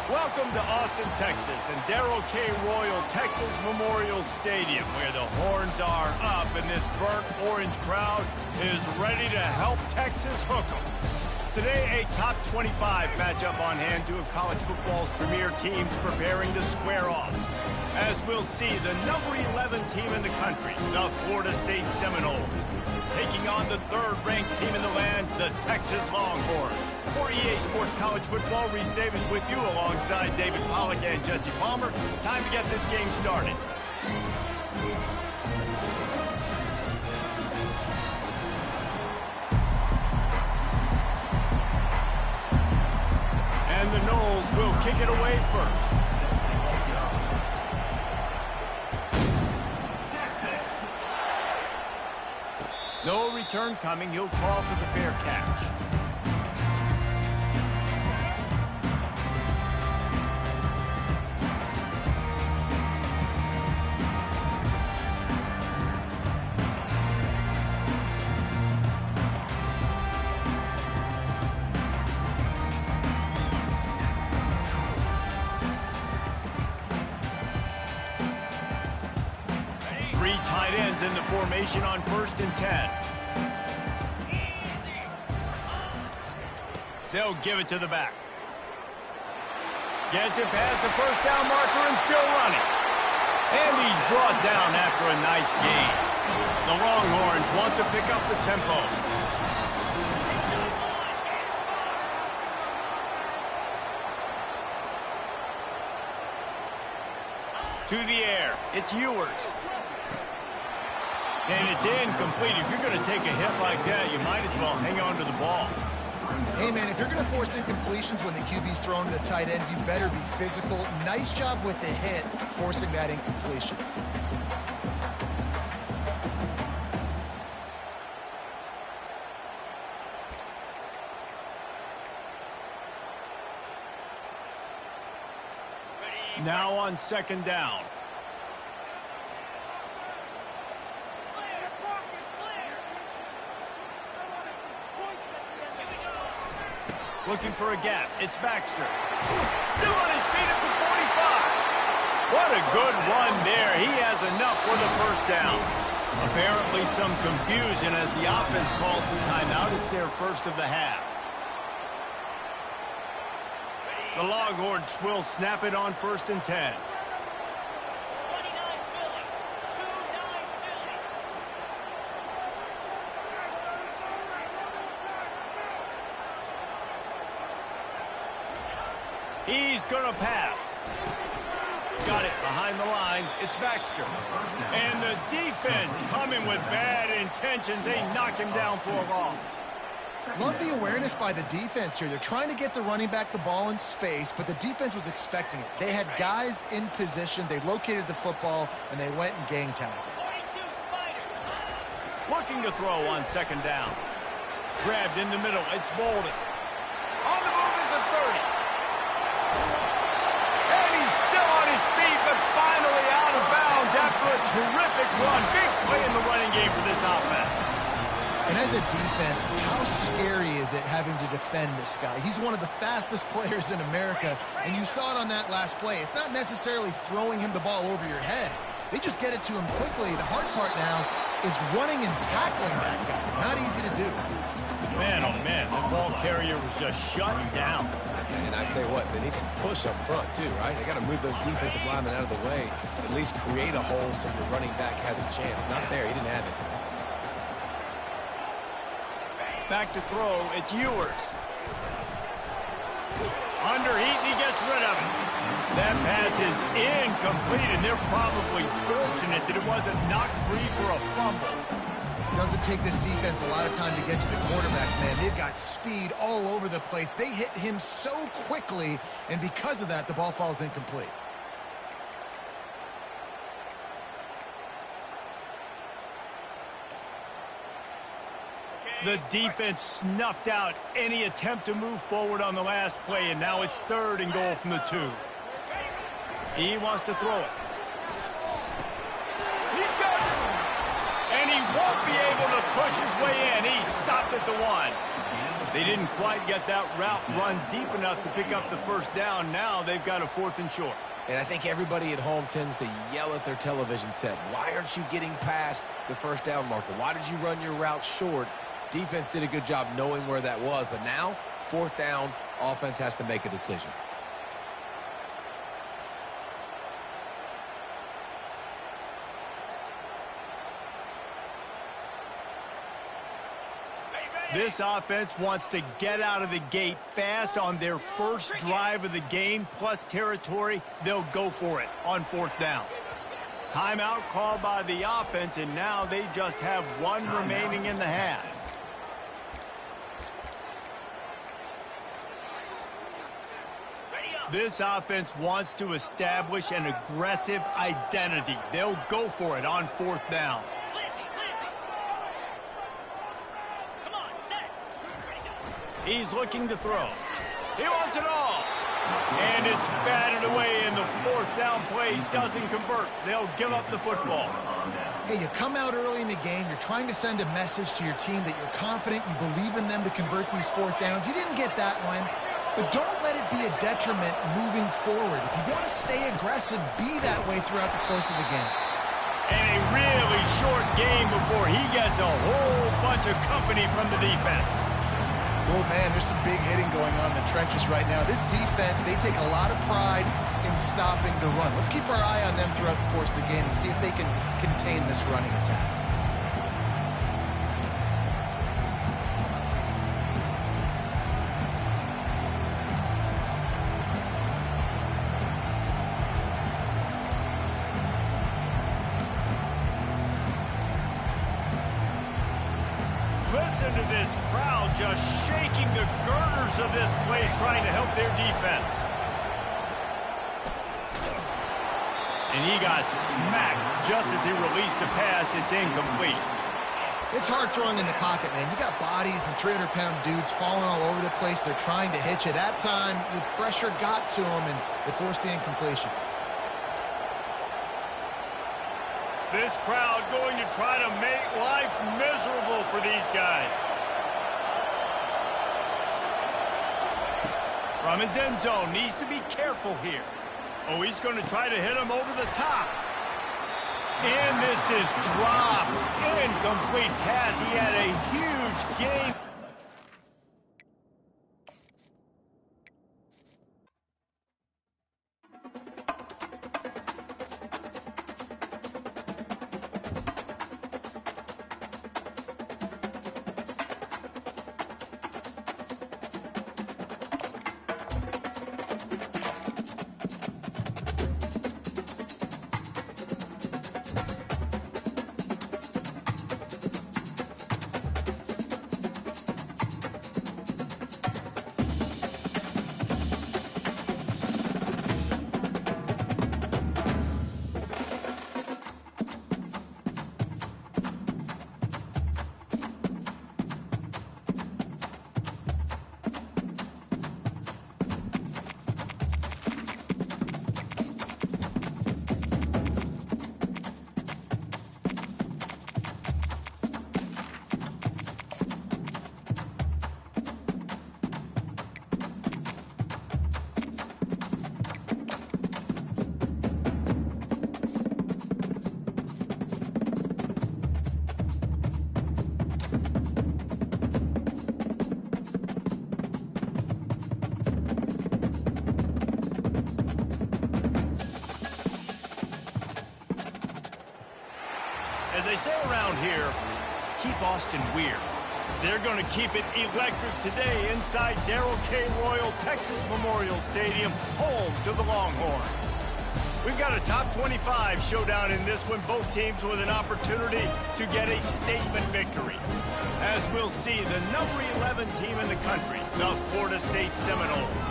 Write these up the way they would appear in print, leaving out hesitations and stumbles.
Welcome to Austin, Texas, and Darrell K. Royal Texas Memorial Stadium, where the horns are up and this burnt orange crowd is ready to help Texas hook 'em. Today, a top 25 matchup on hand, two of college football's premier teams preparing to square off. As we'll see, the number 11 team in the country, the Florida State Seminoles, taking on the third-ranked team in the land, the Texas Longhorns. For EA Sports College Football, Reese Davis with you alongside David Pollack and Jesse Palmer. Time to get this game started. And the Noles will kick it away first. No return coming. He'll call for the fair catch. Three tight ends in the formation on 1st and 10. They'll give it to the back. Gets it past the first down marker and still running. And he's brought down after a nice gain. The Longhorns want to pick up the tempo. To the air. It's Ewers. And it's incomplete. If you're going to take a hit like that, you might as well hang on to the ball. Hey, man, if you're going to force incompletions when the QB's throwing to the tight end, you better be physical. Nice job with the hit, forcing that incompletion. Now on 2nd down. Looking for a gap. It's Baxter. Still on his feet at the 45. What a good run there. He has enough for the first down. Apparently some confusion as the offense calls the timeout. It's their first of the half. The Longhorns will snap it on 1st and 10. He's going to pass. Got it behind the line. It's Baxter. And the defense coming with bad intentions. They knock him down for a loss. Love the awareness by the defense here. They're trying to get the running back the ball in space, but the defense was expecting it. They had guys in position. They located the football, and they went and gang tackled. Looking to throw on 2nd down. Grabbed in the middle. It's Bolden. On the move is the 30. And he's still on his feet, but finally out of bounds after a terrific run. Big play in the running game for this offense. And as a defense, how scary is it having to defend this guy? He's one of the fastest players in America, and you saw it on that last play. It's not necessarily throwing him the ball over your head. They just get it to him quickly. The hard part now is running and tackling that guy. Not easy to do. Man, oh man, the ball carrier was just shut down. And I tell you what, they need some push up front too, right? They got to move those defensive linemen out of the way, at least create a hole so your running back has a chance. Not there, he didn't have it. Back to throw, it's Ewers. Under heat, and he gets rid of it. That pass is incomplete, and they're probably fortunate that it wasn't knocked free for a fumble. Doesn't take this defense a lot of time to get to the quarterback, man. They've got speed all over the place. They hit him so quickly, and because of that, the ball falls incomplete. The defense snuffed out any attempt to move forward on the last play, and now it's 3rd and goal from the 2. He wants to throw it. He's got it. And he Won't be able to push his way in. He stopped at the 1. They didn't quite get that route run deep enough to pick up the first down. Now they've got a 4th and short. And I think everybody at home tends to yell at their television set, why aren't you getting past the first down marker? Why did you run your route short? Defense did a good job knowing where that was, but now, 4th down, offense has to make a decision. This offense wants to get out of the gate fast on their first drive of the game, plus territory. They'll go for it on 4th down. Timeout called by the offense, and now they just have 1 remaining in the half. This offense wants to establish an aggressive identity. They'll go for it on 4th down. He's looking to throw. He wants it all. And it's batted away, and the 4th down play doesn't convert. They'll give up the football. Hey, you come out early in the game, you're trying to send a message to your team that you're confident, you believe in them to convert these 4th downs. You didn't get that one, but don't let it be a detriment moving forward. If you want to stay aggressive, be that way throughout the course of the game. And a really short game before he gets a whole bunch of company from the defense. Oh, man, there's some big hitting going on in the trenches right now. This defense, they take a lot of pride in stopping the run. Let's keep our eye on them throughout the course of the game and see if they can contain this running attack. Listen to this crowd just shaking the girders of this place, trying to help their defense. And he got smacked just as he released the pass. It's incomplete. It's hard throwing in the pocket, man. You got bodies and 300-pound dudes falling all over the place. They're trying to hit you. That time, the pressure got to them, and it forced the incompletion. This crowd going to try to make life miserable for these guys. From his end zone, needs to be careful here. Oh, he's going to try to hit him over the top. And this is dropped. Incomplete pass. He had a huge gain. As they say around here, keep Austin weird. They're going to keep it electric today inside Darrell K. Royal Texas Memorial Stadium, home to the Longhorns. We've got a top 25 showdown in this one, both teams with an opportunity to get a statement victory. As we'll see, the number 11 team in the country, the Florida State Seminoles,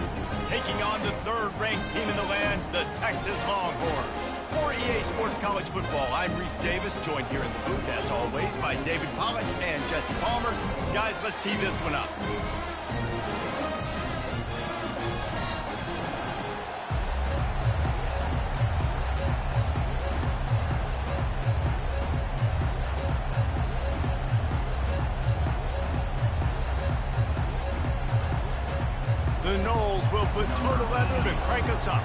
taking on the third-ranked team in the land, the Texas Longhorns. For EA Sports College Football, I'm Reese Davis, joined here in the booth, as always, by David Pollack and Jesse Palmer. Guys, let's tee this one up. put total leather to crank us up.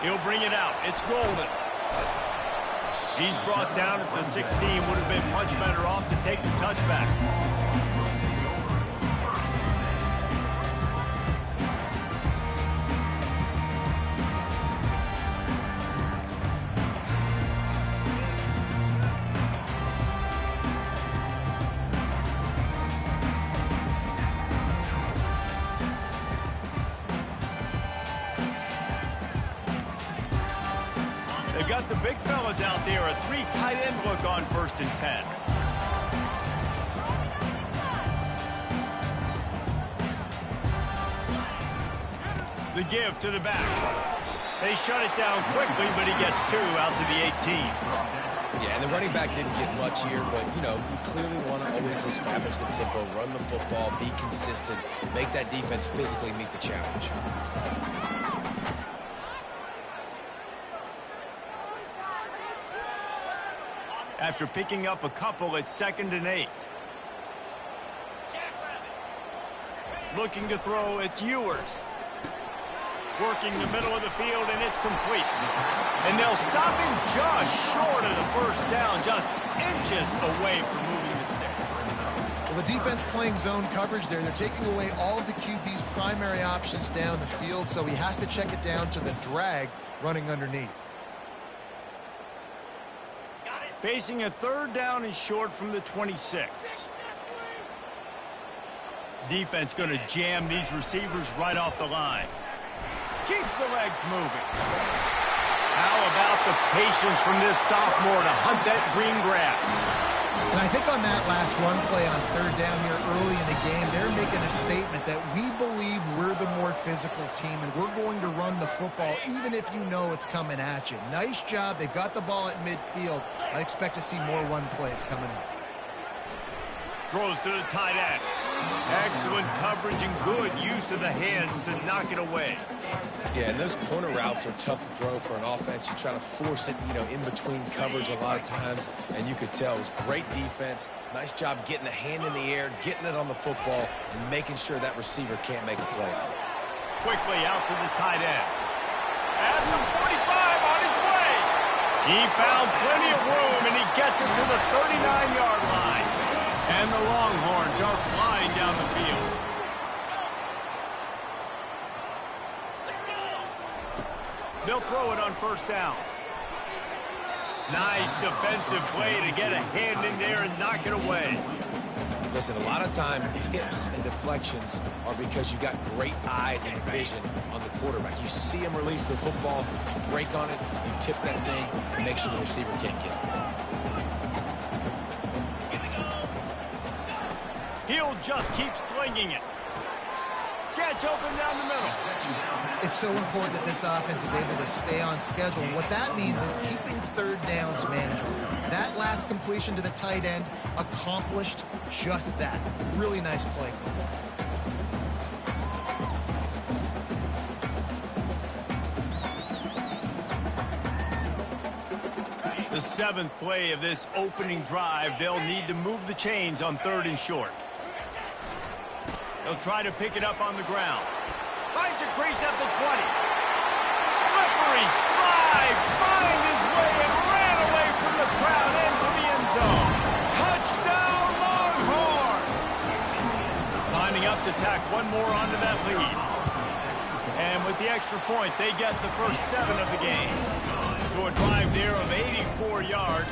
He'll bring it out. It's Golden. He's brought down at the 16. Would have been much better off to take the touchback. They've got the big fellas out there, a 3 tight end look on 1st and 10. The give to the back. They shut it down quickly, but he gets 2 out to the 18. Yeah, and the running back didn't get much here, but, you know, you clearly want to always establish the tempo, run the football, be consistent, make that defense physically meet the challenge. After picking up a couple, it's 2nd and 8. Looking to throw, it's Ewers. Working the middle of the field, and it's complete. And they'll stop him just short of the 1st down, just inches away from moving the sticks. Well, the defense playing zone coverage there. They're taking away all of the QB's primary options down the field, so he has to check it down to the drag running underneath. Facing a 3rd down and short from the 26. Defense going to jam these receivers right off the line. Keeps the legs moving. How about the patience from this sophomore to hunt that green grass? And I think on that last run play on 3rd down here early in the game, they're making a statement that we believe we're the more physical team and we're going to run the football even if you know it's coming at you. Nice job. They've got the ball at midfield. I expect to see more run plays coming up. Throws to the tight end. Excellent coverage and good use of the hands to knock it away. Yeah, and those corner routes are tough to throw for an offense. You try to force it, you know, in between coverage a lot of times, and you could tell it was great defense. Nice job getting a hand in the air, getting it on the football, and making sure that receiver can't make a play. Quickly out to the tight end. At the 45 on his way. He found plenty of room, and he gets it to the 39-yard line. And the Longhorns are flying down the field. They'll throw it on 1st down. Nice defensive play to get a hand in there and knock it away. Listen, a lot of time, tips and deflections are because you got great eyes and vision on the quarterback. You see him release the football, you break on it, you tip that thing, and make sure the receiver can't get it. He'll just keep slinging it. Gets open down the middle. It's so important that this offense is able to stay on schedule. And what that means is keeping 3rd downs manageable. That last completion to the tight end accomplished just that. Really nice play. The 7th play of this opening drive, they'll need to move the chains on 3rd and short. They'll try to pick it up on the ground. Finds a crease at the 20. Slippery slide, find his way and ran away from the crowd into the end zone. Touchdown, Longhorn! Lining up to tack one more onto that lead. And with the extra point, they get the first 7 of the game. To a drive there of 84 yards.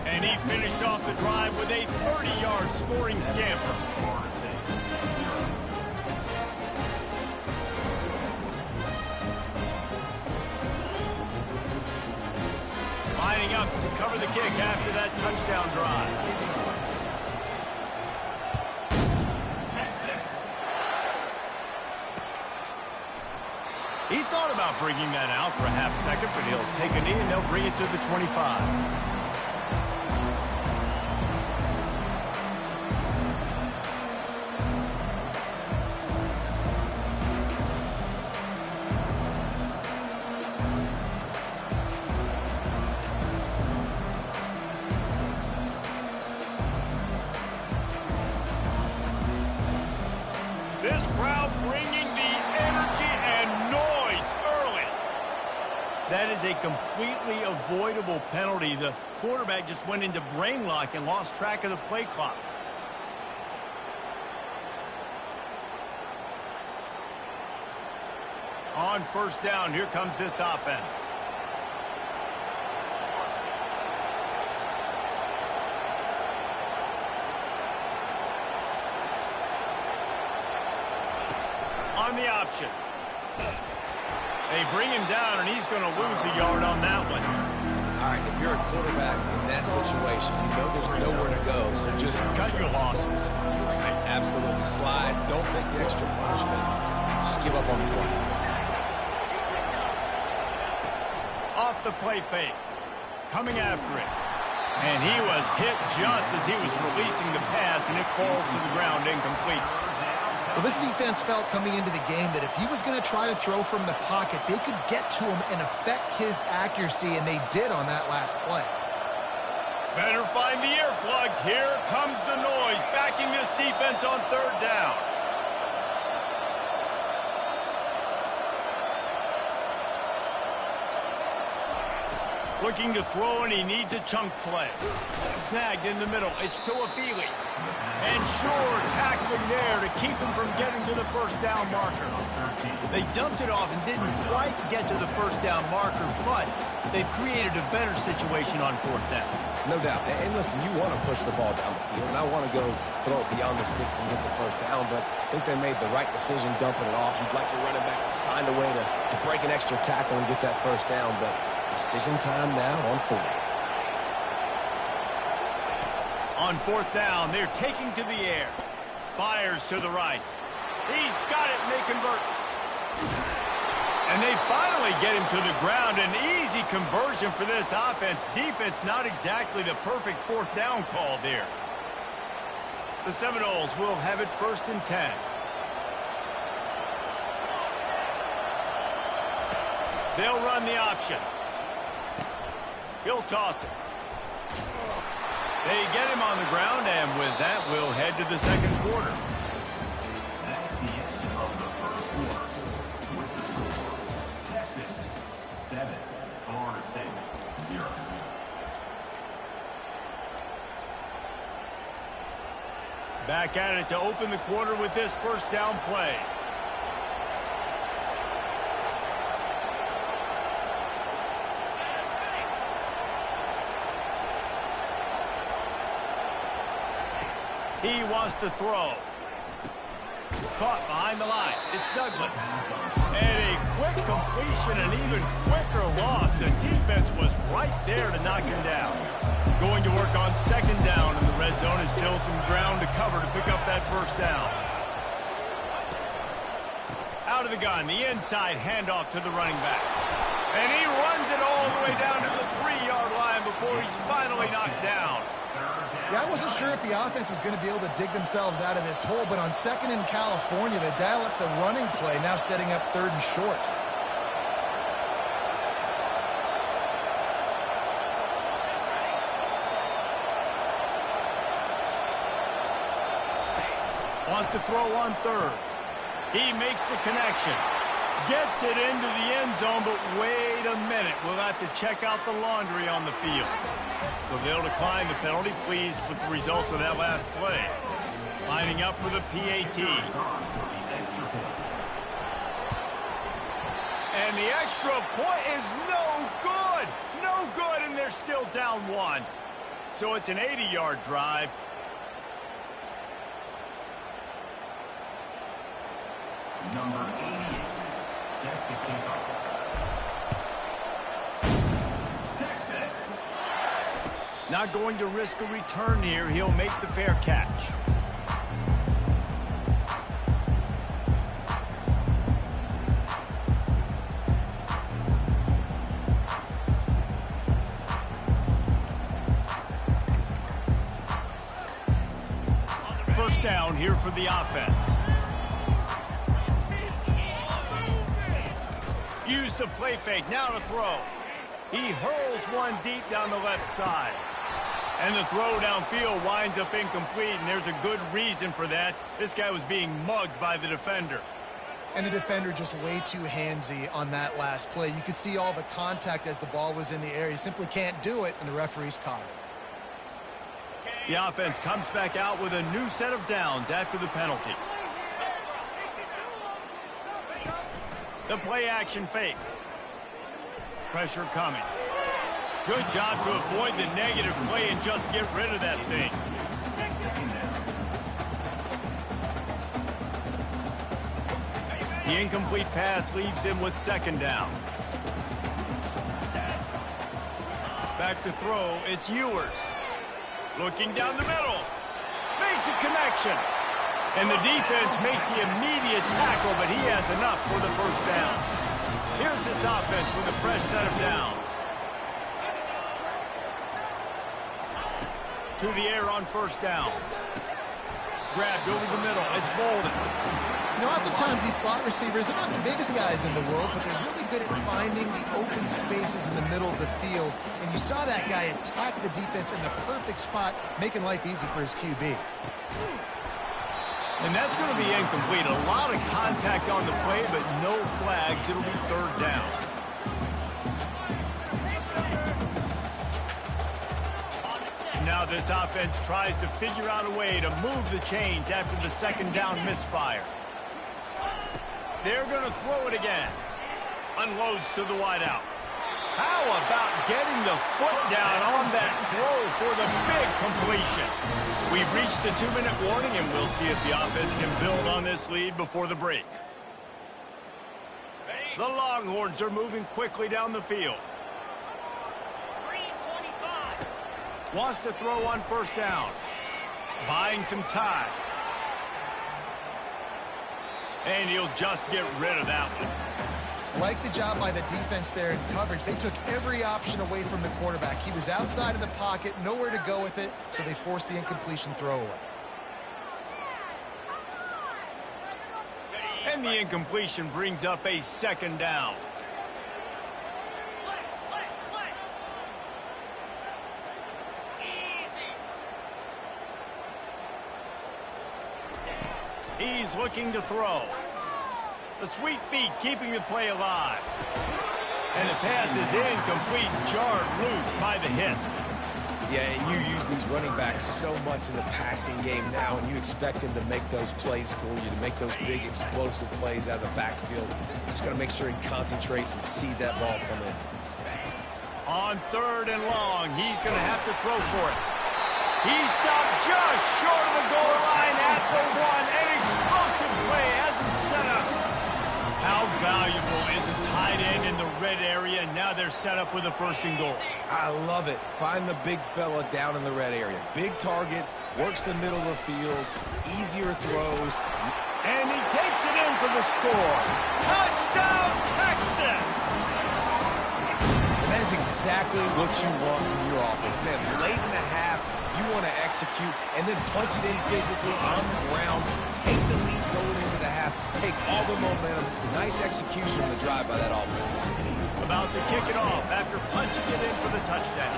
And he finished off the drive with a 30-yard scoring scamper. Lining up to cover the kick after that touchdown drive. He thought about bringing that out for a half second, but he'll take a knee and they'll bring it to the 25. That is a completely avoidable penalty. The quarterback just went into brain lock and lost track of the play clock. On first down, here comes this offense. On the option. They bring him down, and he's going to lose a yard on that one. All right, if you're a quarterback in that situation, you know there's nowhere to go, so just cut your losses. Right, absolutely. Slide. Don't take the extra punishment. Just give up on the play. Off the play fake. Coming after it. And he was hit just as he was releasing the pass, and it falls to the ground incomplete. Well, this defense felt coming into the game that if he was going to try to throw from the pocket, they could get to him and affect his accuracy, and they did on that last play. Better find the earplugs. Here comes the noise, backing this defense on third down. Looking to throw, and he needs a chunk play. Snagged in the middle. It's Ncaa24. And sure, tackling there to keep him from getting to the first down marker. They dumped it off and didn't quite get to the first down marker, but they've created a better situation on fourth down. No doubt. And listen, you want to push the ball down the field, and I want to go throw it beyond the sticks and get the first down, but I think they made the right decision dumping it off. You'd like your running back to find a way to break an extra tackle and get that first down, but decision time now on fourth. On fourth down, they're taking to the air. Fires to the right. He's got it, and they convert. And they finally get him to the ground. An easy conversion for this offense. Defense, not exactly the perfect fourth down call there. The Seminoles will have it 1st and 10. They'll run the option. He'll toss it. They get him on the ground, and with that, we'll head to the second quarter. That's the end of the first quarter. With the score, Texas 7, Florida State 0. Back at it to open the quarter with this first down play. He wants to throw. Caught behind the line. It's Douglas. And a quick completion, an even quicker loss. The defense was right there to knock him down. Going to work on second down, and the red zone is still some ground to cover to pick up that first down. Out of the gun, the inside handoff to the running back. And he runs it all the way down to the 3-yard line before he's finally knocked down. Yeah, I wasn't sure if the offense was going to be able to dig themselves out of this hole, but on 2nd in California, they dial up the running play, now setting up 3rd and short. Wants to throw on 3rd. He makes the connection. Gets it into the end zone, but wait a minute. We'll have to check out the laundry on the field. So they'll decline the penalty, pleased with the results of that last play. Lining up for the PAT. And the extra point is no good. No good, and they're still down 1. So it's an 80-yard drive. Number 88 sets a kickoff. Texas. Not going to risk a return here. He'll make the fair catch. First down here for the offense. Use the play fake, now to throw. He hurls one deep down the left side. And the throw downfield winds up incomplete, and there's a good reason for that. This guy was being mugged by the defender. And the defender just way too handsy on that last play. You could see all the contact as the ball was in the air. He simply can't do it, and the referee's caught it. The offense comes back out with a new set of downs after the penalty. The play action fake. Pressure coming. Good job to avoid the negative play and just get rid of that thing. The incomplete pass leaves him with second down. Back to throw, it's Ewers. Looking down the middle. Makes a connection. And the defense makes the immediate tackle, but he has enough for the first down. Here's this offense with a fresh set of downs. To the air on first down. Grabbed over the middle. It's Bolden. You know, oftentimes these slot receivers, they're not the biggest guys in the world, but they're really good at finding the open spaces in the middle of the field. And you saw that guy attack the defense in the perfect spot, making life easy for his QB. And that's going to be incomplete. A lot of contact on the play, but no flags. It'll be third down. Now this offense tries to figure out a way to move the chains after the second down misfire. They're going to throw it again. Unloads to the wideout. How about getting the foot down on that throw for the big completion? We've reached the 2-minute warning, and we'll see if the offense can build on this lead before the break. The Longhorns are moving quickly down the field. Wants to throw on first down. Buying some time. And he'll just get rid of that one. Like the job by the defense there in coverage. They took every option away from the quarterback. He was outside of the pocket, nowhere to go with it, so they forced the incompletion throwaway. And the incompletion brings up a second down. He's looking to throw. The sweet feet keeping the play alive. And the pass is incomplete, jarred loose by the hit. Yeah, and you use these running backs so much in the passing game now, and you expect him to make those plays for you, to make those big explosive plays out of the backfield. Just got to make sure he concentrates and see that ball come in. On third and long, he's going to have to throw for it. He stopped just short of the goal line at the one. An explosive play has him set up. How valuable is a tight end in the red area? Now they're set up with a first and goal. I love it. Find the big fella down in the red area. Big target, works the middle of the field, easier throws. And he takes it in for the score. Touchdown, Texas! And that is exactly what you want from your offense. Man, late in the half, you want to execute and then punch it in physically on the ground, take the lead going into the half, take all the momentum. Nice execution on the drive by that offense. About to kick it off after punching it in for the touchdown.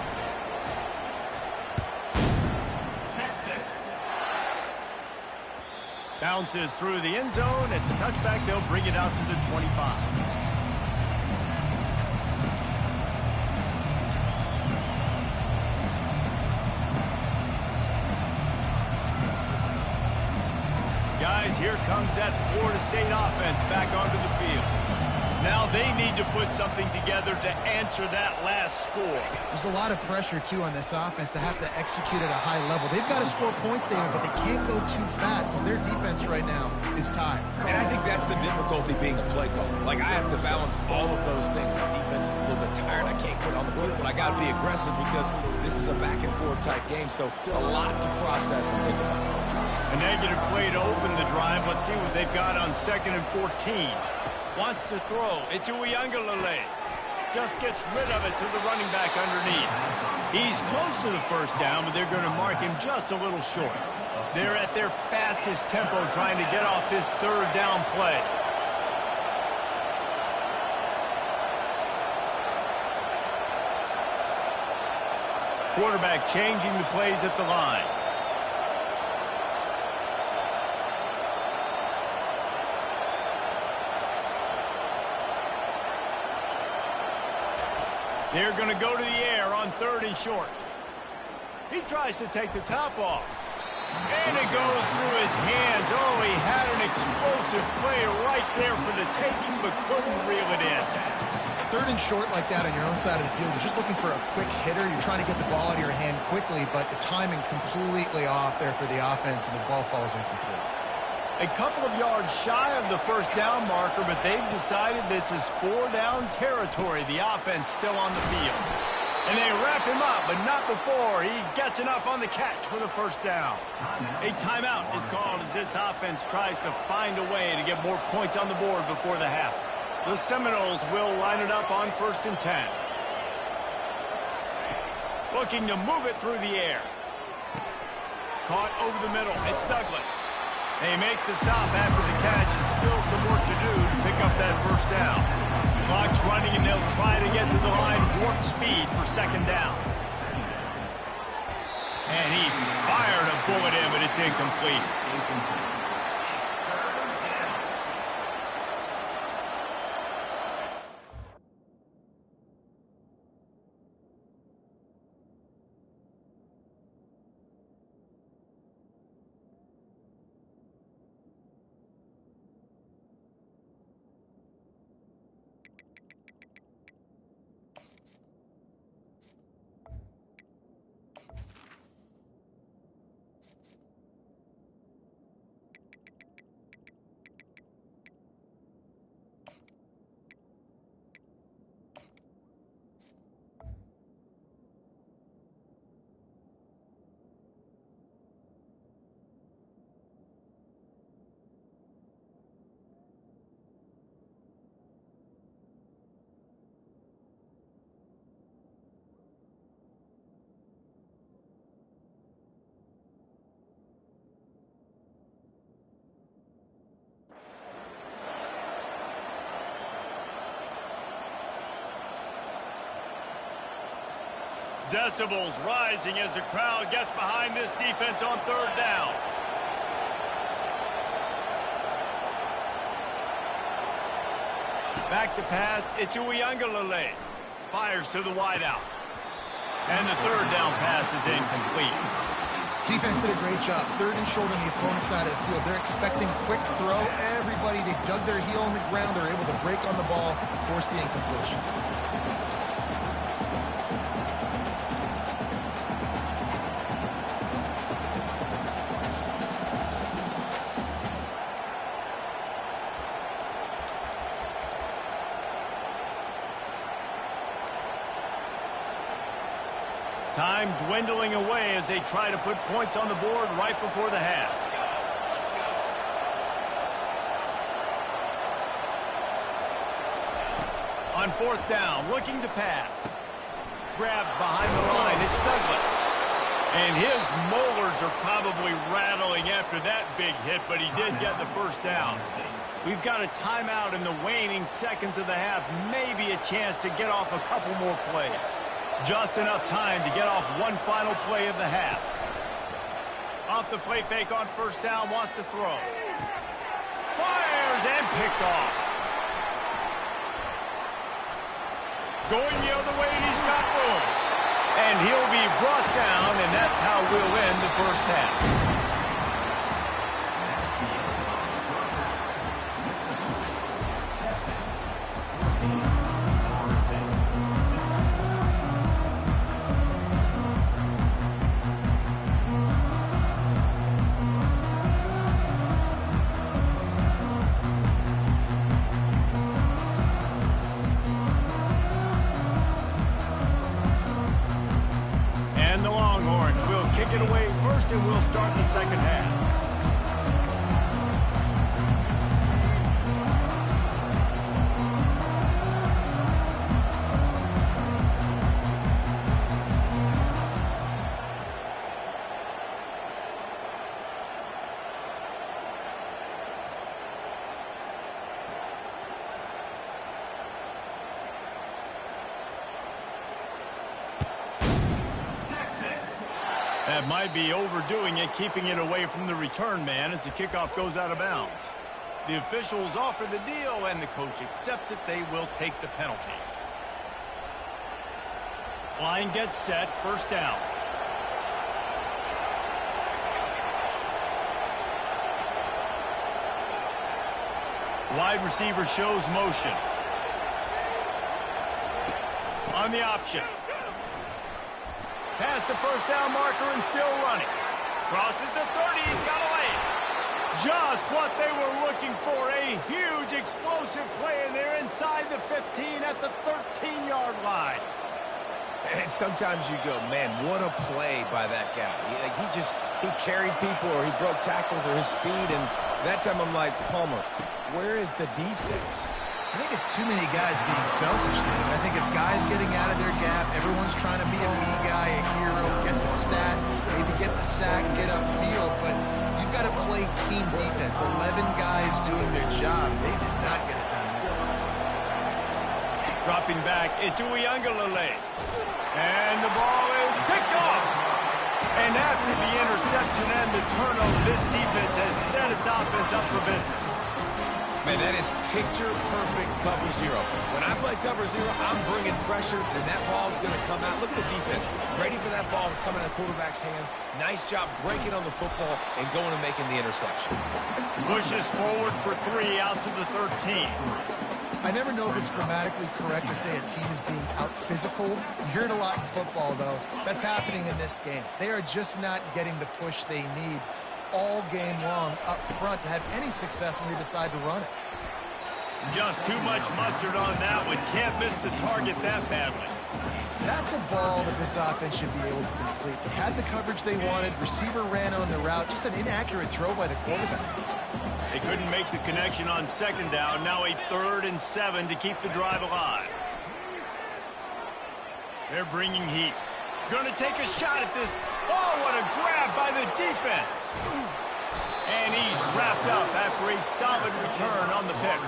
Texas. Bounces through the end zone. It's a touchback. They'll bring it out to the 25. Guys, here comes that Florida State offense back onto the field. Now they need to put something together to answer that last score. There's a lot of pressure, too, on this offense to have to execute at a high level. They've got to score points, David, but they can't go too fast because their defense right now is tired. And I think that's the difficulty being a play caller. Like, I have to balance all of those things. My defense is a little bit tired. I can't put it on the field, but I got to be aggressive because this is a back-and-forth type game, so a lot to process and think about. A negative play to open the drive. Let's see what they've got on 2nd and 14. Wants to throw. It's Ncaa24. Just gets rid of it to the running back underneath. He's close to the first down, but they're going to mark him just a little short. They're at their fastest tempo trying to get off this third down play. Quarterback changing the plays at the line. They're going to go to the air on 3rd and short. He tries to take the top off. And it goes through his hands. Oh, he had an explosive play right there for the taking, but couldn't reel it in. 3rd and short like that on your own side of the field, you're just looking for a quick hitter. You're trying to get the ball out of your hand quickly, but the timing completely off there for the offense, and the ball falls incomplete. A couple of yards shy of the 1st down marker, but they've decided this is 4-down territory. The offense still on the field. And they wrap him up, but not before he gets enough on the catch for the 1st down. A timeout is called as this offense tries to find a way to get more points on the board before the half. The Seminoles will line it up on 1st and 10. Looking to move it through the air. Caught over the middle. It's Douglas. They make the stop after the catch, and still some work to do to pick up that 1st down. The clock's running, and they'll try to get to the line warp speed for 2nd down. And he fired a bullet in, but it's incomplete. Decibels rising as the crowd gets behind this defense on 3rd down. Back to pass, it's Ncaa24. Fires to the wideout. And the 3rd down pass is incomplete. Defense did a great job. 3rd and short on the opponent's side of the field. They're expecting quick throw. Everybody, they dug their heel on the ground. They're able to break on the ball, force the incompletion. Time dwindling away as they try to put points on the board right before the half. On 4th down, looking to pass. Grabbed behind the line, it's Douglas. And his molars are probably rattling after that big hit, but he did get the 1st down. We've got a timeout in the waning seconds of the half. Maybe a chance to get off a couple more plays. Just enough time to get off one final play of the half. Off the play fake on 1st down, wants to throw. Fires and picked off. Going the other way, and he's got room. And he'll be brought down, and that's how we'll end the 1st half. Kick it away first, and we'll start the 2nd half. That might be overdoing it, keeping it away from the return man as the kickoff goes out of bounds. The officials offer the deal, and the coach accepts it. They will take the penalty. Line gets set, first down. Wide receiver shows motion. On the option. Past the first down marker and still running. Crosses the 30, he's got a lane. Just what they were looking for, a huge explosive play, and they're inside the 15 at the 13-yard line. And sometimes you go, man, what a play by that guy. He carried people, or he broke tackles, or his speed, and that time I'm like, Palmer, where is the defense? I think it's too many guys being selfish, David. I think it's guys getting out of their gap. Everyone's trying to be a me guy, a hero, get the stat, maybe get the sack, get upfield, but you've got to play team defense. 11 guys doing their job. They did not get it done there. Dropping back, it's Ncaa24. And the ball is picked off. And after the interception and the turnover, this defense has set its offense up for business. Man, that is picture-perfect cover zero. When I play cover zero, I'm bringing pressure, and that ball is going to come out. Look at the defense. Ready for that ball to come out of the quarterback's hand. Nice job breaking on the football and going and making the interception. Pushes forward for 3 out to the 13. I never know if it's grammatically correct to say a team is being out-physicaled. You hear it a lot in football, though. That's happening in this game. They are just not getting the push they need all game long up front to have any success when they decide to run it. Just too much mustard on that one. Can't miss the target that badly. That's a ball that this offense should be able to complete. They had the coverage they wanted. Receiver ran on the route. Just an inaccurate throw by the quarterback. They couldn't make the connection on second down. Now a 3rd and 7 to keep the drive alive. They're bringing heat. Going to take a shot at this. Oh, what a grab by the defense. And he's wrapped up after a solid return on the pick.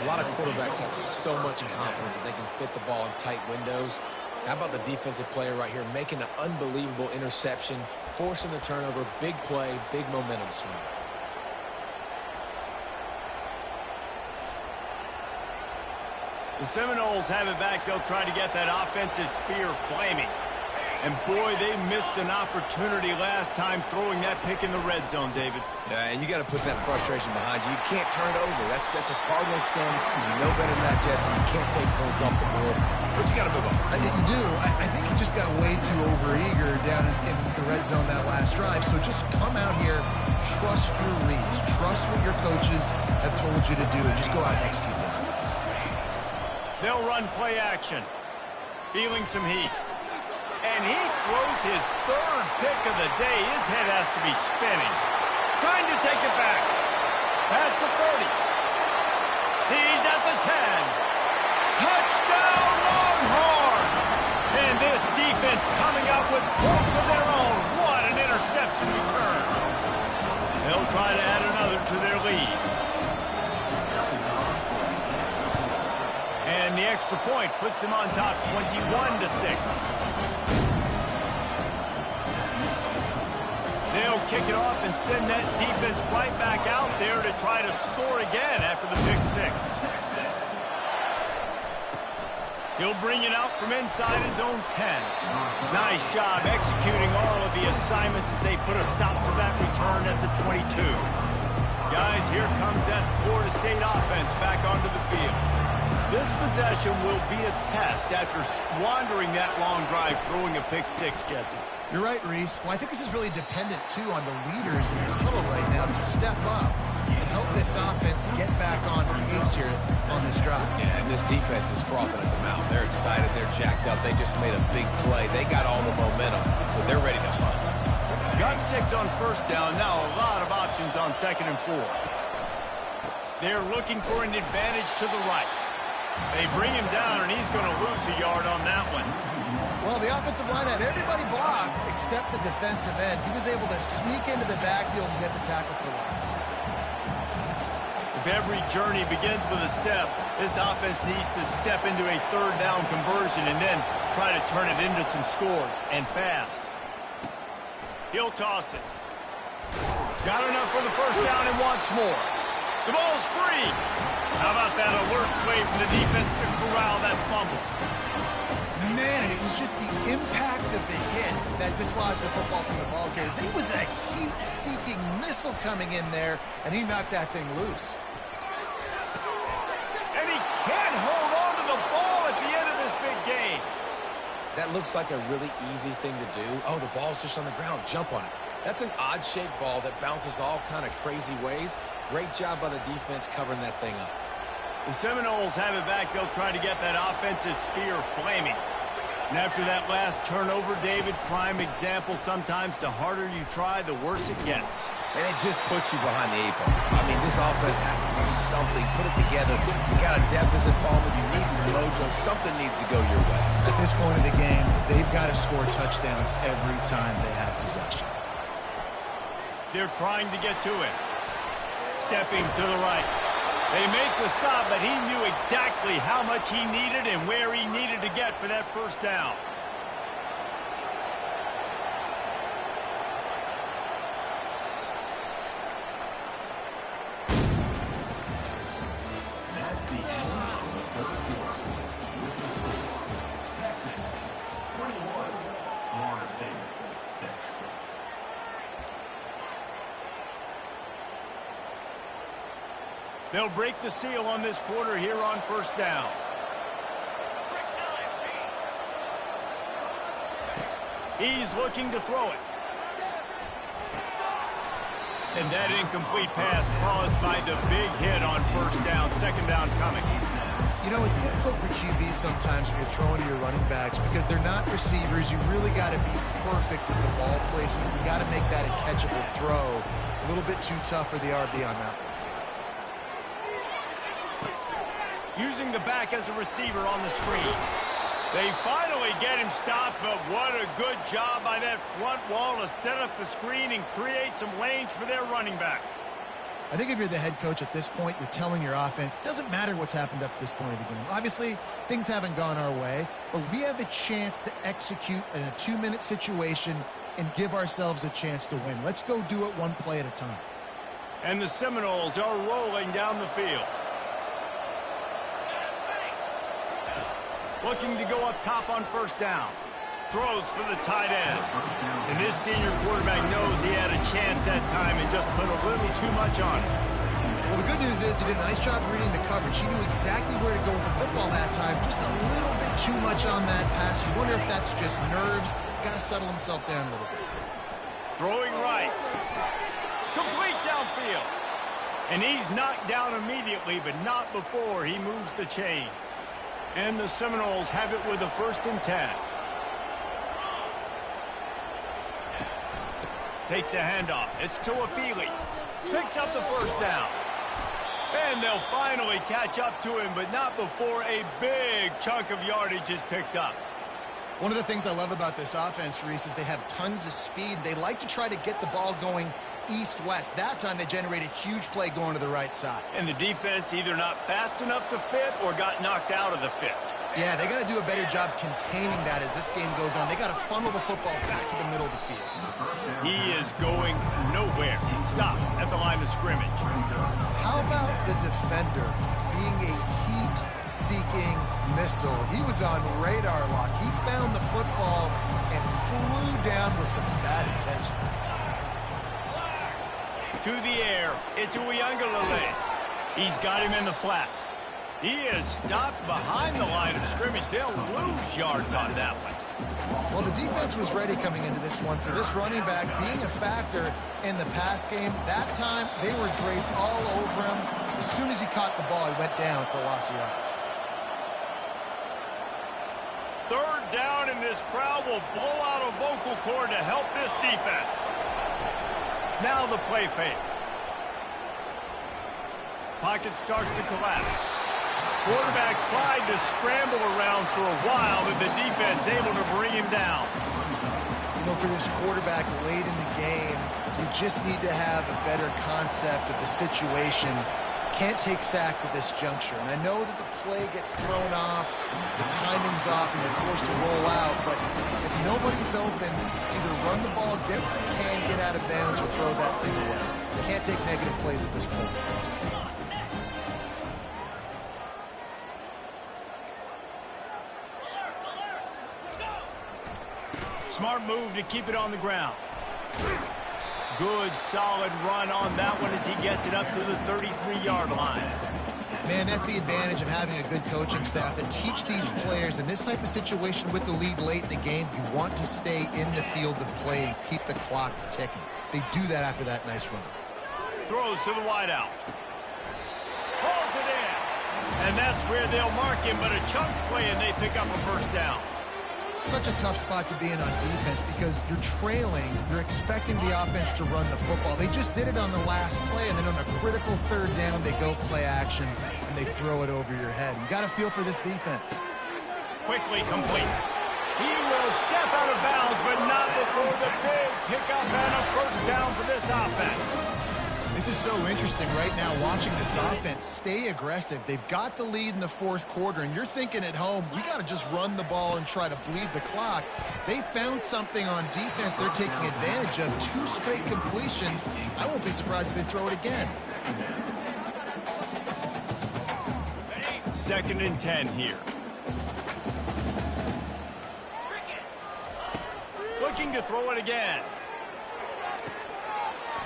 A lot of quarterbacks have so much confidence that they can fit the ball in tight windows. How about the defensive player right here making an unbelievable interception, forcing the turnover, big play, big momentum swing. The Seminoles have it back. They'll try to get that offensive spear flaming. And boy, they missed an opportunity last time throwing that pick in the red zone, David. Yeah, and you got to put that frustration behind you. You can't turn it over. That's a Cardinal sin. You know better than that, Jesse. You can't take points off the board. But you got to move on. You do. I think he just got way too overeager down in the red zone that last drive. So just come out here, trust your reads, trust what your coaches have told you to do, and just go out and execute that offense. They'll run play action. Feeling some heat. And he throws his 3rd pick of the day. His head has to be spinning. Trying to take it back. Past the 30. He's at the 10. Touchdown, Longhorn! And this defense coming up with points of their own. What an interception return. They'll try to add another to their lead. And the extra point puts them on top 21-6. They'll kick it off and send that defense right back out there to try to score again after the pick 6. He'll bring it out from inside his own 10. Nice job executing all of the assignments as they put a stop to that return at the 22. Guys, here comes that Florida State offense back onto the field. This possession will be a test after squandering that long drive throwing a pick 6, Jesse. You're right, Reese. Well, I think this is really dependent, too, on the leaders in this huddle right now to step up and help this offense get back on pace here on this drive. Yeah, and this defense is frothing at the mouth. They're excited. They're jacked up. They just made a big play. They got all the momentum, so they're ready to hunt. Got 6 on first down. Now a lot of options on 2nd and 4. They're looking for an advantage to the right. They bring him down, and he's going to lose a yard on that one. Well, the offensive line had everybody blocked except the defensive end. He was able to sneak into the backfield and get the tackle for loss. If every journey begins with a step, this offense needs to step into a 3rd down conversion and then try to turn it into some scores, and fast. He'll toss it. Got enough for the first down and wants more. The ball's free. How about that alert play from the defense to corral that fumble? Man, and it was just that dislodged the football from the ball carrier. There was a heat-seeking missile coming in there, and he knocked that thing loose. And he can't hold on to the ball at the end of this big game. That looks like a really easy thing to do. Oh, the ball's just on the ground. Jump on it. That's an odd-shaped ball that bounces all kind of crazy ways. Great job by the defense covering that thing up. The Seminoles have it back. They'll try to get that offensive spear flaming. And after that last turnover, David, prime example, sometimes the harder you try, the worse it gets. And it just puts you behind the 8 ball. I mean, this offense has to do something. Put it together. You got a deficit, Palmer. You need some mojo. Something needs to go your way. At this point in the game, they've got to score touchdowns every time they have possession. They're trying to get to it. Stepping to the right. They make the stop, but he knew exactly how much he needed and where he needed to get for that first down. That's the end of the third quarter. With the score, Texas 21, Florida State 6. They'll break the seal on this quarter here on first down. He's looking to throw it. And that incomplete pass caused by the big hit on first down. Second down coming. You know, it's difficult for QBs sometimes when you're throwing to your running backs because they're not receivers. You really got to be perfect with the ball placement. You got to make that a catchable throw. A little bit too tough for the RB on that one. Using the back as a receiver on the screen. They finally get him stopped, but what a good job by that front wall to set up the screen and create some lanes for their running back. I think if you're the head coach at this point, you're telling your offense, it doesn't matter what's happened up to this point of the game. Obviously, things haven't gone our way, but we have a chance to execute in a 2-minute situation and give ourselves a chance to win. Let's go do it one play at a time. And the Seminoles are rolling down the field. Looking to go up top on first down. Throws for the tight end. And this senior quarterback knows he had a chance that time and just put a little too much on it. Well, the good news is he did a nice job reading the coverage. He knew exactly where to go with the football that time. Just a little bit too much on that pass. You wonder if that's just nerves. He's got to settle himself down a little bit. Throwing right. Complete downfield. And he's knocked down immediately, but not before he moves the chains. And the Seminoles have it with a 1st and 10. Takes the handoff. It's to Afili. Picks up the first down. And they'll finally catch up to him, but not before a big chunk of yardage is picked up. One of the things I love about this offense, Reese, is they have tons of speed. They like to try to get the ball going east-west. That time they generate a huge play going to the right side. And the defense either not fast enough to fit or got knocked out of the fit. Yeah, they got to do a better job containing that as this game goes on. They got to funnel the football back to the middle of the field. He is going nowhere. Stop at the line of scrimmage. How about the defender being a heat-seeking missile? He was on radar lock. He found the football and flew down with some bad intentions. To the air, it's Uiagalelei. He's got him in the flat. He is stopped behind the line of scrimmage. They'll lose yards on that one. Well, the defense was ready coming into this one for this running back being a factor in the pass game. That time, they were draped all over him. As soon as he caught the ball, he went down for a loss of yards. 3rd down, and this crowd will blow out a vocal cord to help this defense. Now the play fake. Pocket starts to collapse. Quarterback tried to scramble around for a while, but the defense able to bring him down. You know, for this quarterback late in the game, you just need to have a better concept of the situation. Can't take sacks at this juncture. And I know that the play gets thrown off, the timing's off, and you're forced to roll out. But if nobody's open, either run the ball, get what you can, get out of bounds, or throw that thing away. You can't take negative plays at this point. Smart move to keep it on the ground. Good, solid run on that one as he gets it up to the 33-yard line. Man, that's the advantage of having a good coaching staff that teach these players in this type of situation with the lead late in the game. You want to stay in the field of play and keep the clock ticking. They do that after that nice run. Throws to the wideout. Pulls it in. And that's where they'll mark him, but a chunk play and they pick up a first down. Such a tough spot to be in on defense because you're trailing. You're expecting the offense to run the football. They just did it on the last play, and then on a critical third down, they go play action, and they throw it over your head. You got to feel for this defense. Quickly complete. He will step out of bounds, but not before the big pickup and a first down for this offense. This is so interesting right now watching this offense stay aggressive. They've got the lead in the fourth quarter, and you're thinking at home, we got to just run the ball and try to bleed the clock. They found something on defense they're taking advantage of. 2 straight completions. I won't be surprised if they throw it again. 2nd and 10 here. Looking to throw it again.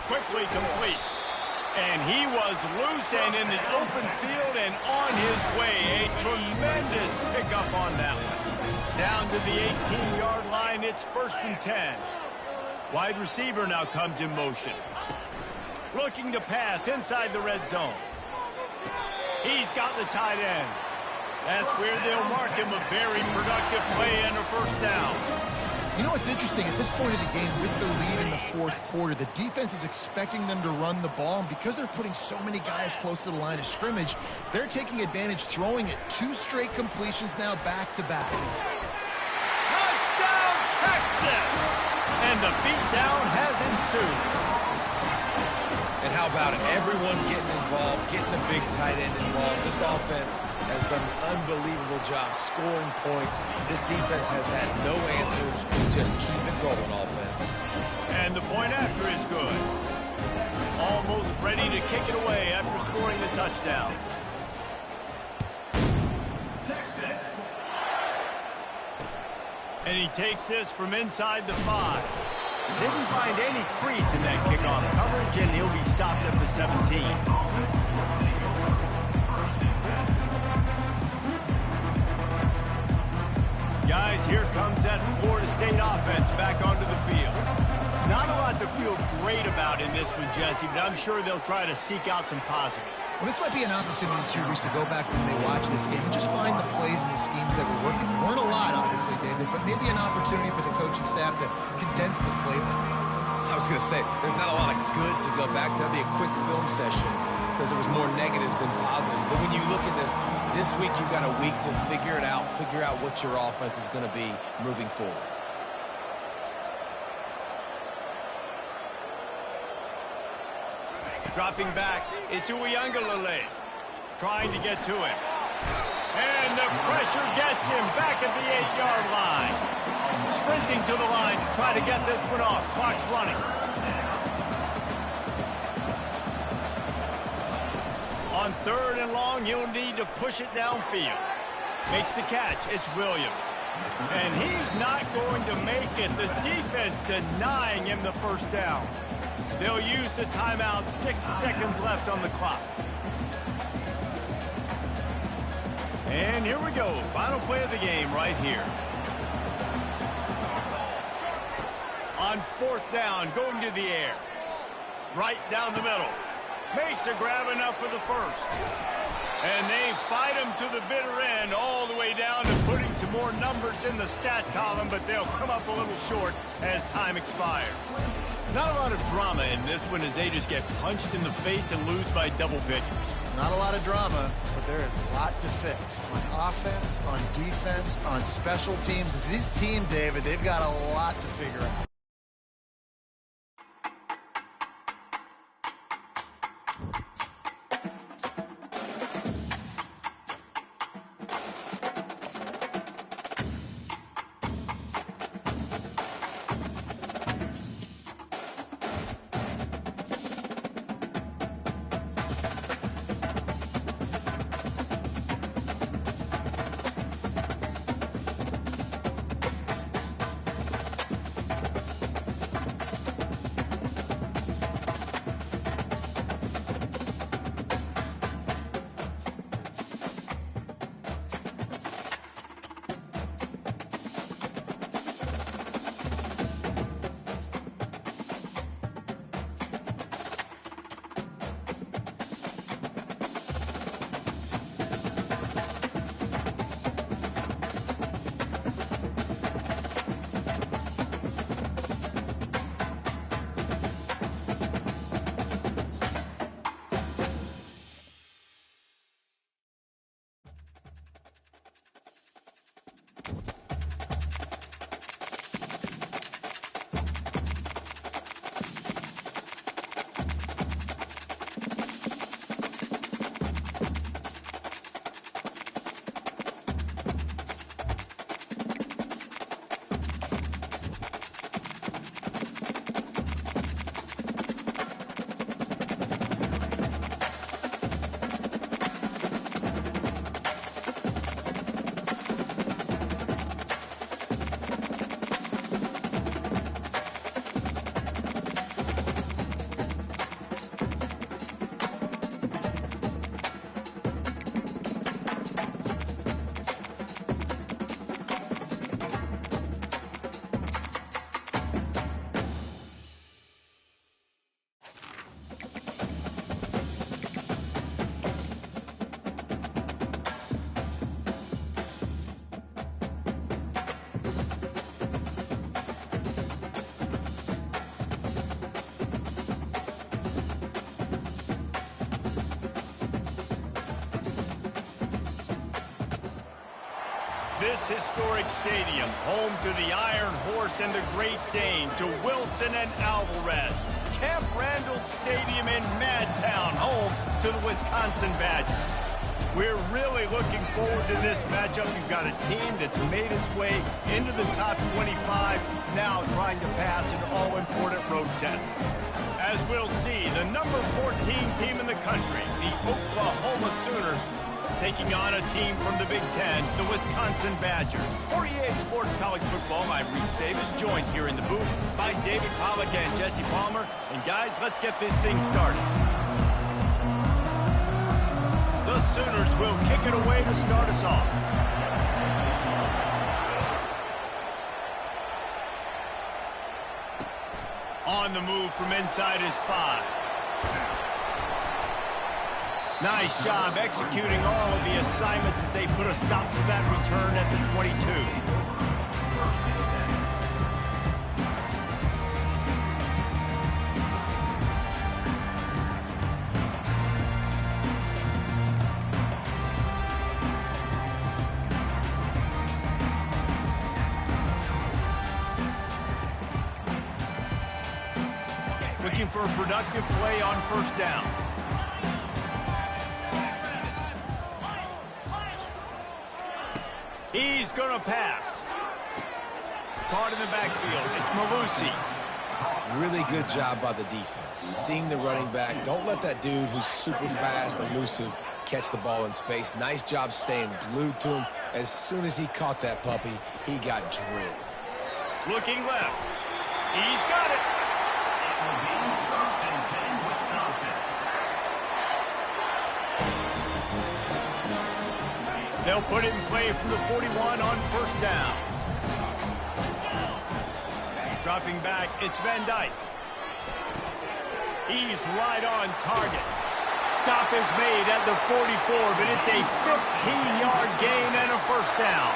Quickly complete. And he was loose and in the open field and on his way. A tremendous pickup on that one. Down to the 18-yard line, it's 1st and 10. Wide receiver now comes in motion. Looking to pass inside the red zone. He's got the tight end. That's where they'll mark him a very productive play and a first down. You know what's interesting? At this point of the game, with the lead in the fourth quarter, the defense is expecting them to run the ball, and because they're putting so many guys close to the line of scrimmage, they're taking advantage, throwing it. 2 straight completions now back-to-back. Touchdown, Texas! And the beatdown has ensued. And how about it? Everyone getting involved, getting the big tight end involved. This offense has done an unbelievable job scoring points. This defense has had no answers. Just keep it rolling, offense. And the point after is good. Almost ready to kick it away after scoring the touchdown. Texas. And he takes this from inside the 5. Didn't find any crease in that kickoff coverage, and he'll be stopped at the 17. Guys, here comes that Florida State offense back onto the field. Not a lot to feel great about in this one, Jesse, but I'm sure they'll try to seek out some positives. Well, this might be an opportunity, too, Reese, to go back when they watch this game and just find the plays and the schemes that were working. There weren't a lot, obviously, David, but maybe an opportunity for the coaching staff to condense the playbook. I was going to say, there's not a lot of good to go back to. That'd be a quick film session because there was more negatives than positives. But when you look at this week you've got a week to figure it out, figure out what your offense is going to be moving forward. Dropping back, it's Ncaa24, trying to get to him. And the pressure gets him back at the 8-yard line. Sprinting to the line to try to get this one off. Clock's running. On 3rd and long, he'll need to push it downfield. Makes the catch. It's Williams. And he's not going to make it. The defense denying him the first down. They'll use the timeout. 6 seconds left on the clock. And here we go. Final play of the game right here. On 4th down, going to the air. Right down the middle. Makes a grab enough for the first. And they fight him to the bitter end, all the way down to putting some more numbers in the stat column, but they'll come up a little short as time expires. Not a lot of drama in this one as they just get punched in the face and lose by double figures. Not a lot of drama, but there is a lot to fix on offense, on defense, on special teams. This team, David, they've got a lot to figure out. this historic stadium, home to the Iron Horse and the Great Dane, to Wilson and Alvarez. Camp Randall Stadium in Madtown, home to the Wisconsin Badgers. We're really looking forward to this matchup. You've got a team that's made its way into the top 25, now trying to pass an all-important road test. As we'll see, the number 14 team in the country, the Oklahoma Sooners, taking on a team from the Big Ten, the Wisconsin Badgers. For EA Sports College Football, I'm Reese Davis, joined here in the booth by David Pollack and Jesse Palmer. And guys, let's get this thing started. The Sooners will kick it away to start us off. On the move from inside his 5. Nice job executing all of the assignments as they put a stop to that return at the 22. Looking for a productive play on first down. He's going to pass. Caught in the backfield. It's Malusi. Really good job by the defense. Seeing the running back. Don't let that dude who's super fast, elusive, catch the ball in space. Nice job staying glued to him. As soon as he caught that puppy, he got drilled. Looking left. He's got it. They'll put it in play from the 41 on first down. Dropping back, it's Van Dyke. He's right on target. Stop is made at the 44, but it's a 15-yard gain and a first down.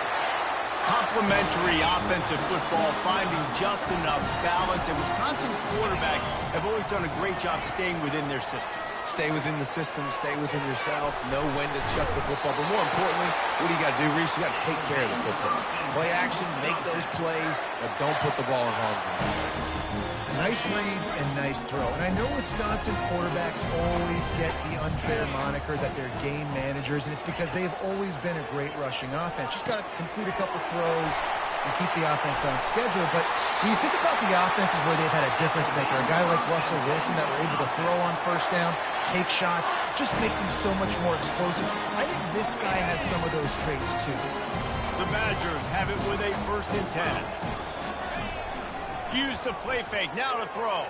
Complementary offensive football, finding just enough balance, and Wisconsin quarterbacks have always done a great job staying within their system. Stay within the system, stay within yourself, know when to chuck the football. But more importantly, what do you got to do, Reese? You got to take care of the football. Play action, make those plays, but don't put the ball in harm's way. Nice read and nice throw. And I know Wisconsin quarterbacks always get the unfair moniker that they're game managers, and it's because they've always been a great rushing offense. Just got to complete a couple throws and keep the offense on schedule. But when you think about the offenses where they've had a difference maker, a guy like Russell Wilson that were able to throw on first down, take shots, just make them so much more explosive. I think this guy has some of those traits too. The Badgers have it with a 1st and 10. Use the play fake, now to throw.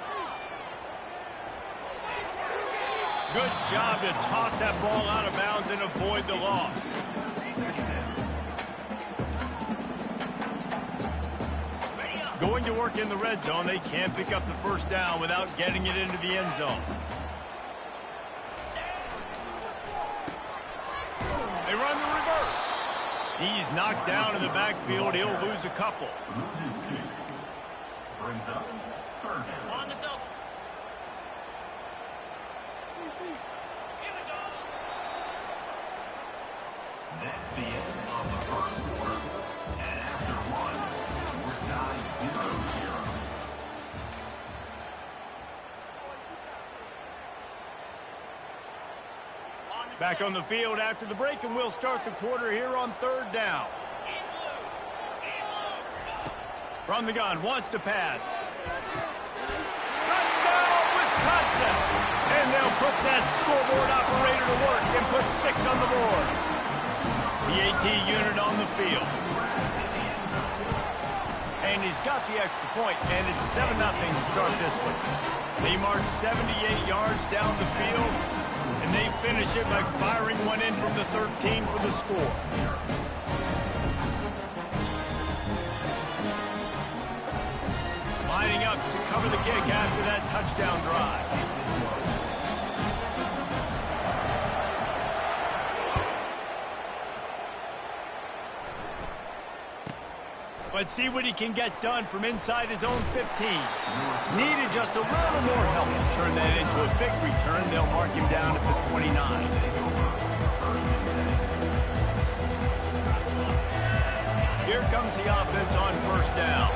Good job to toss that ball out of bounds and avoid the loss. Going to work in the red zone, they can't pick up the first down without getting it into the end zone. They run the reverse. He's knocked down in the backfield. He'll lose a couple. Loses 2. Brings up 3rd down. On the double. That's the end of the first quarter. And after one, we're tied 0-0. Back on the field after the break, and we'll start the quarter here on 3rd down. From the gun, wants to pass. Touchdown, Wisconsin! And they'll put that scoreboard operator to work and put 6 on the board. The AT unit on the field. And he's got the extra point, and it's 7-0 to start this one. They march 78 yards down the field, and they finish it by firing one in from the 13 for the score. Lining up to cover the kick after that touchdown drive. Let's see what he can get done from inside his own 15. Needed just a little more help to turn that into a big return. They'll mark him down at the 29. Here comes the offense on first down.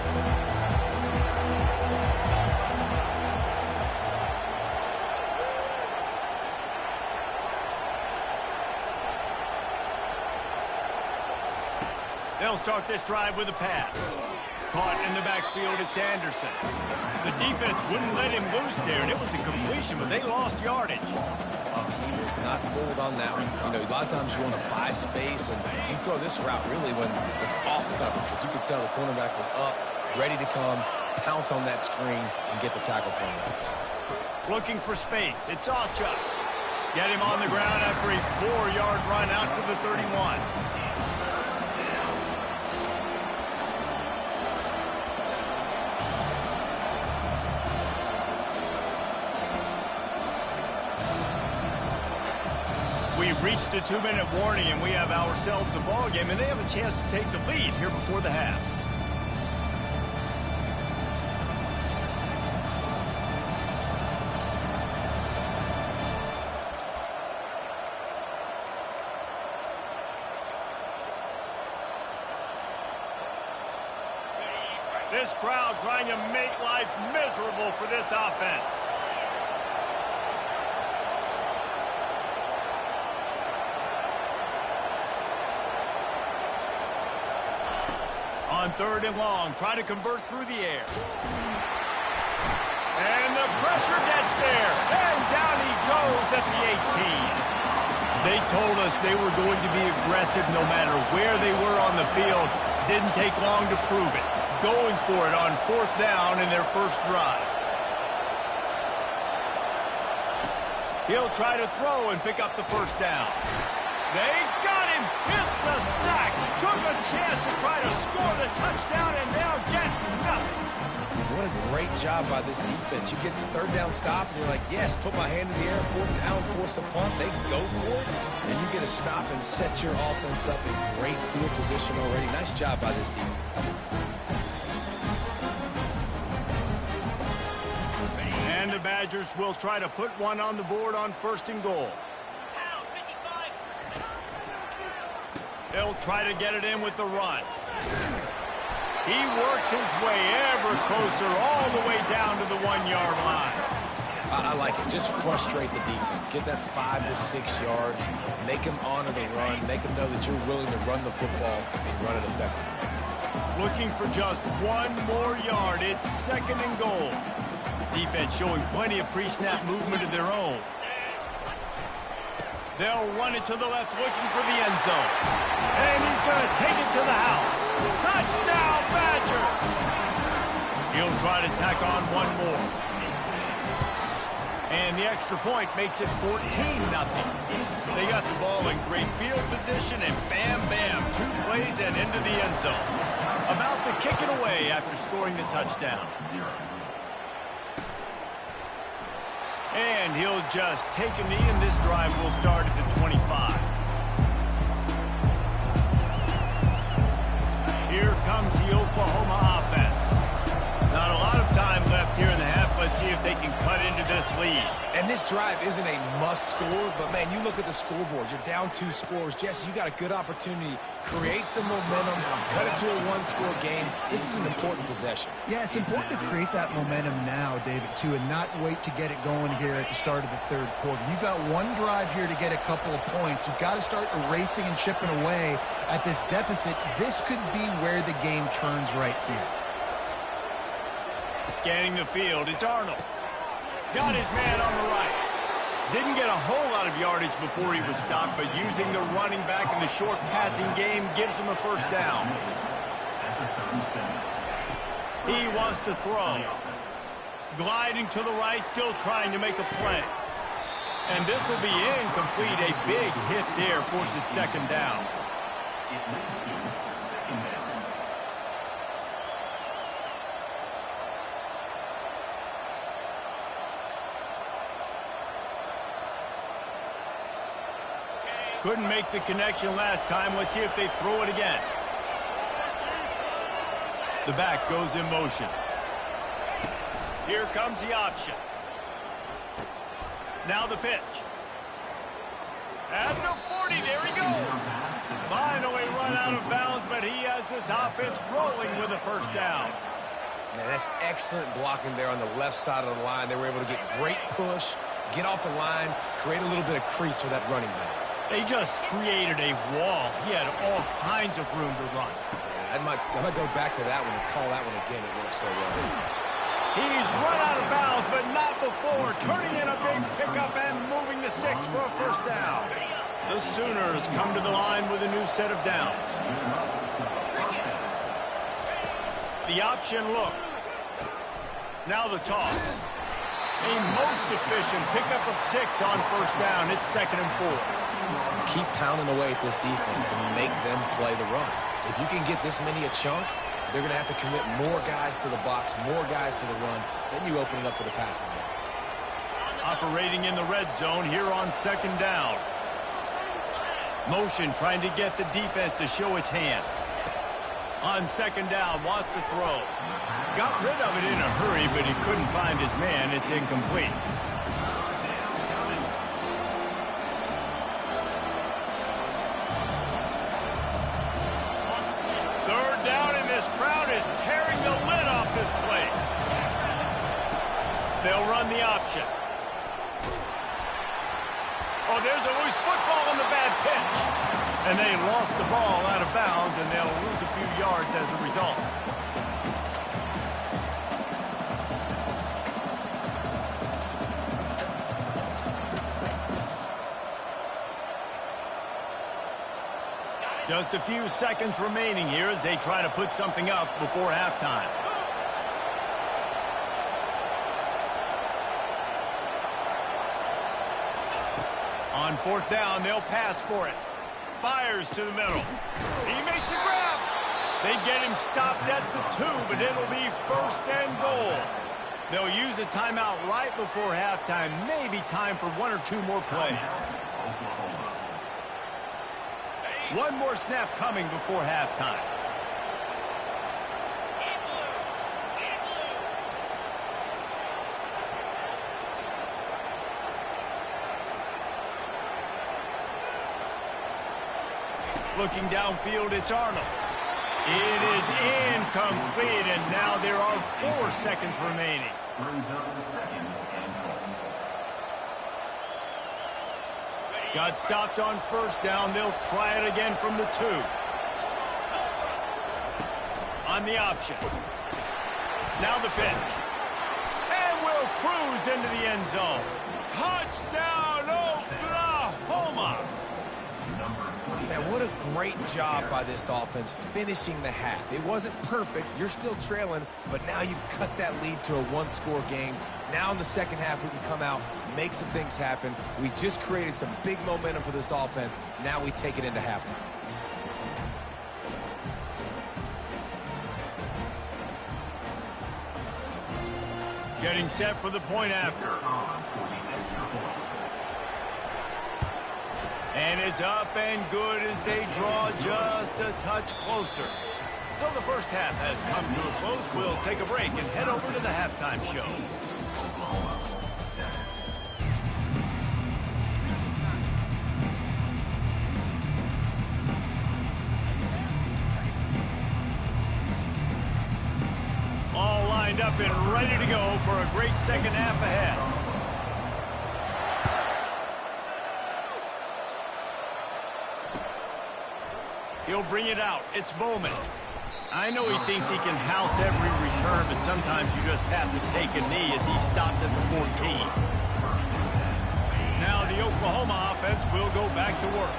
They'll start this drive with a pass. Caught in the backfield, it's Anderson. The defense wouldn't let him loose there, and it was a completion, but they lost yardage. He was not fooled on that one. You know, a lot of times you want to buy space, and you throw this route really when it's off coverage. But you could tell the cornerback was up, ready to come, pounce on that screen, and get the tackle for him. Looking for space, it's Ncaa24. Get him on the ground after a 4-yard run out to the 31. We've reached the 2-minute warning, and we have ourselves a ball game, and they have a chance to take the lead here before the half. This crowd trying to make life miserable for this offense. On 3rd and long, try to convert through the air. And the pressure gets there. And down he goes at the 18. They told us they were going to be aggressive no matter where they were on the field. Didn't take long to prove it. Going for it on 4th down in their first drive. He'll try to throw and pick up the first down. They got him. It's a sack. Took a chance to try to score the touchdown and now get nothing. What a great job by this defense. You get the 3rd down stop, and you're like, yes, put my hand in the air, 4th down, force a punt. They go for it, and you get a stop and set your offense up in great field position already. Nice job by this defense. And the Badgers will try to put one on the board on 1st and goal. They'll try to get it in with the run. He works his way ever closer all the way down to the 1-yard line. I like it. Just frustrate the defense. Get that 5 to 6 yards. Make them honor the run. Make them know that you're willing to run the football and run it effectively. Looking for just 1 more yard. It's 2nd and goal. Defense showing plenty of pre-snap movement of their own. They'll run it to the left, looking for the end zone. And he's going to take it to the house. Touchdown, Badger! He'll try to tack on 1 more. And the extra point makes it 14-0. They got the ball in great field position, and bam, bam, 2 plays and into the end zone. About to kick it away after scoring the touchdown. And he'll just take a knee, and this drive will start at the 25. Here comes the Oklahoma offense. Not a lot of time left here in the half. Let's see if they can cut into this lead. And this drive isn't a must score, but, man, you look at the scoreboard. You're down 2 scores. Jesse, you got a good opportunity. Create some momentum. Cut it to a 1-score game. This is an important possession. Yeah, it's important to create that momentum now, David, too, and not wait to get it going here at the start of the 3rd quarter. You've got 1 drive here to get a couple of points. You've got to start erasing and chipping away at this deficit. This could be where the game turns right here. Scanning the field, it's Arnold. Got his man on the right. Didn't get a whole lot of yardage before he was stopped, but using the running back in the short passing game gives him a 1st down. He wants to throw. Gliding to the right, still trying to make a play. And this will be incomplete. A big hit there forces 2nd down. Couldn't make the connection last time. Let's see if they throw it again. The back goes in motion. Here comes the option. Now the pitch. At the 40, there he goes. Finally run out of bounds, but he has this offense rolling with a first down. Man, that's excellent blocking there on the left side of the line. They were able to get great push, get off the line, create a little bit of crease for that running back. They just created a wall. He had all kinds of room to run. Yeah, I might go back to that one and call that one again. It worked so well. He's run out of bounds, but not before. Turning in a big pickup and moving the sticks for a first down. The Sooners come to the line with a new set of downs. The option look. Now the toss. A most efficient pickup of 6 on first down. It's 2nd and 4. Keep pounding away at this defense and make them play the run. If you can get this many a chunk, they're going to have to commit more guys to the box, more guys to the run. Then you open it up for the passing game. Operating in the red zone here on 2nd down. Motion trying to get the defense to show its hand. On 2nd down, wants to throw. Got rid of it in a hurry, but he couldn't find his man. It's incomplete. Third down, and this crowd is tearing the lid off this place. They'll run the option. Oh, there's a loose football on the bad pitch. And they lost the ball out of bounds, and they'll lose a few yards as a result. Just a few seconds remaining here as they try to put something up before halftime. On 4th down, they'll pass for it. Fires to the middle. He makes a grab. They get him stopped at the 2, but it'll be 1st and goal. They'll use a timeout right before halftime. Maybe time for 1 or 2 more plays. One more snap coming before halftime. Looking downfield, it's Arnold. It is incomplete, and now there are 4 seconds remaining. Brings up the 2nd and goal. Got stopped on 1st down. They'll try it again from the 2. On the option. Now the pitch. And will cruise into the end zone. Touchdown, Oklahoma! Man, what a great job by this offense finishing the half. It wasn't perfect. You're still trailing, but now you've cut that lead to a 1-score game. Now in the second half, we can come out, make some things happen. We just created some big momentum for this offense. Now we take it into halftime. Getting set for the point after. And it's up and good as they draw just a touch closer. So the first half has come to a close. We'll take a break and head over to the halftime show. All lined up and ready to go for a great second half ahead. He'll bring it out. It's Bowman. I know he thinks he can house every return, but sometimes you just have to take a knee as he stopped at the 14. Now the Oklahoma offense will go back to work.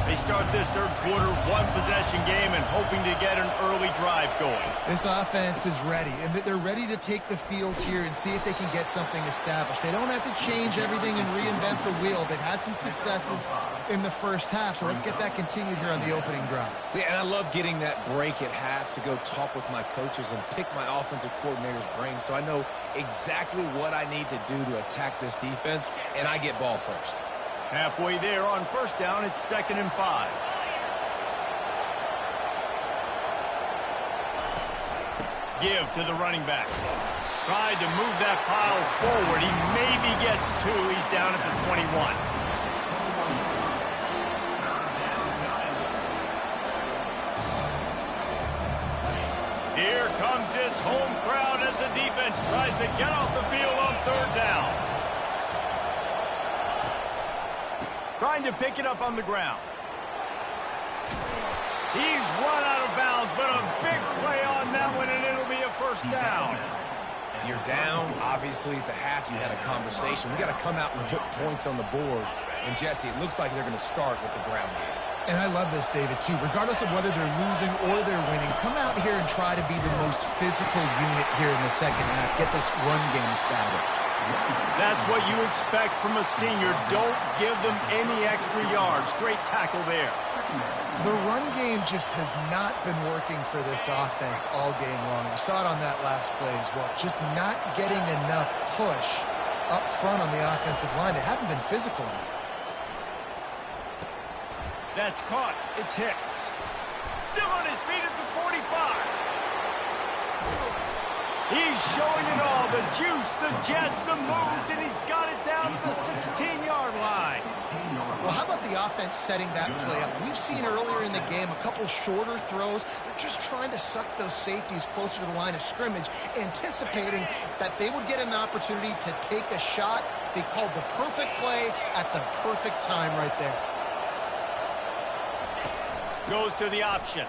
They start this third quarter, 1-possession game, and hoping to get an early drive going. This offense is ready, and they're ready to take the field here and see if they can get something established. They don't have to change everything and reinvent the wheel. They've had some successes in the first half, so let's get that continued here on the opening drive. Yeah, and I love getting that break at half to go talk with my coaches and pick my offensive coordinator's brain so I know exactly what I need to do to attack this defense, and I get ball first. Halfway there on first down, it's 2nd and 5. Give to the running back. Tried to move that pile forward. He maybe gets 2. He's down at the 21. Here comes this home crowd as the defense tries to get off the field on third down. Trying to pick it up on the ground. He's run out of bounds, but a big play on that one, and it'll be a first down. You're down. Obviously, at the half, you had a conversation. We got to come out and put points on the board. And, Jesse, it looks like they're going to start with the ground game. And I love this, David, too. Regardless of whether they're losing or they're winning, come out here and try to be the most physical unit here in the second half. Get this run game established. That's what you expect from a senior. Don't give them any extra yards. Great tackle there. The run game just has not been working for this offense all game long. We saw it on that last play as well. Just not getting enough push up front on the offensive line. They haven't been physical enough. That's caught. It's Hicks. Still on his feet at the 45. He's showing it all. The juice, the jets, the moves, and he's got it down to the 16-yard line. Well, how about the offense setting that play up? We've seen earlier in the game a couple shorter throws. They're just trying to suck those safeties closer to the line of scrimmage, anticipating that they would get an opportunity to take a shot. They called the perfect play at the perfect time right there. Goes to the option.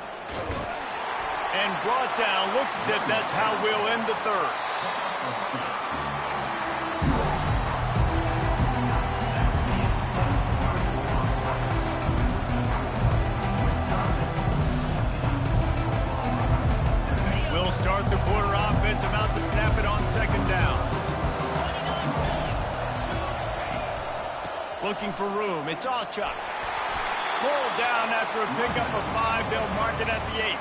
And brought down. Looks as if that's how we'll end the third. We'll start the quarter offense, about to snap it on second down. Looking for room. It's Ncaa24. Pulled down after a pickup of 5. They'll mark it at the 8.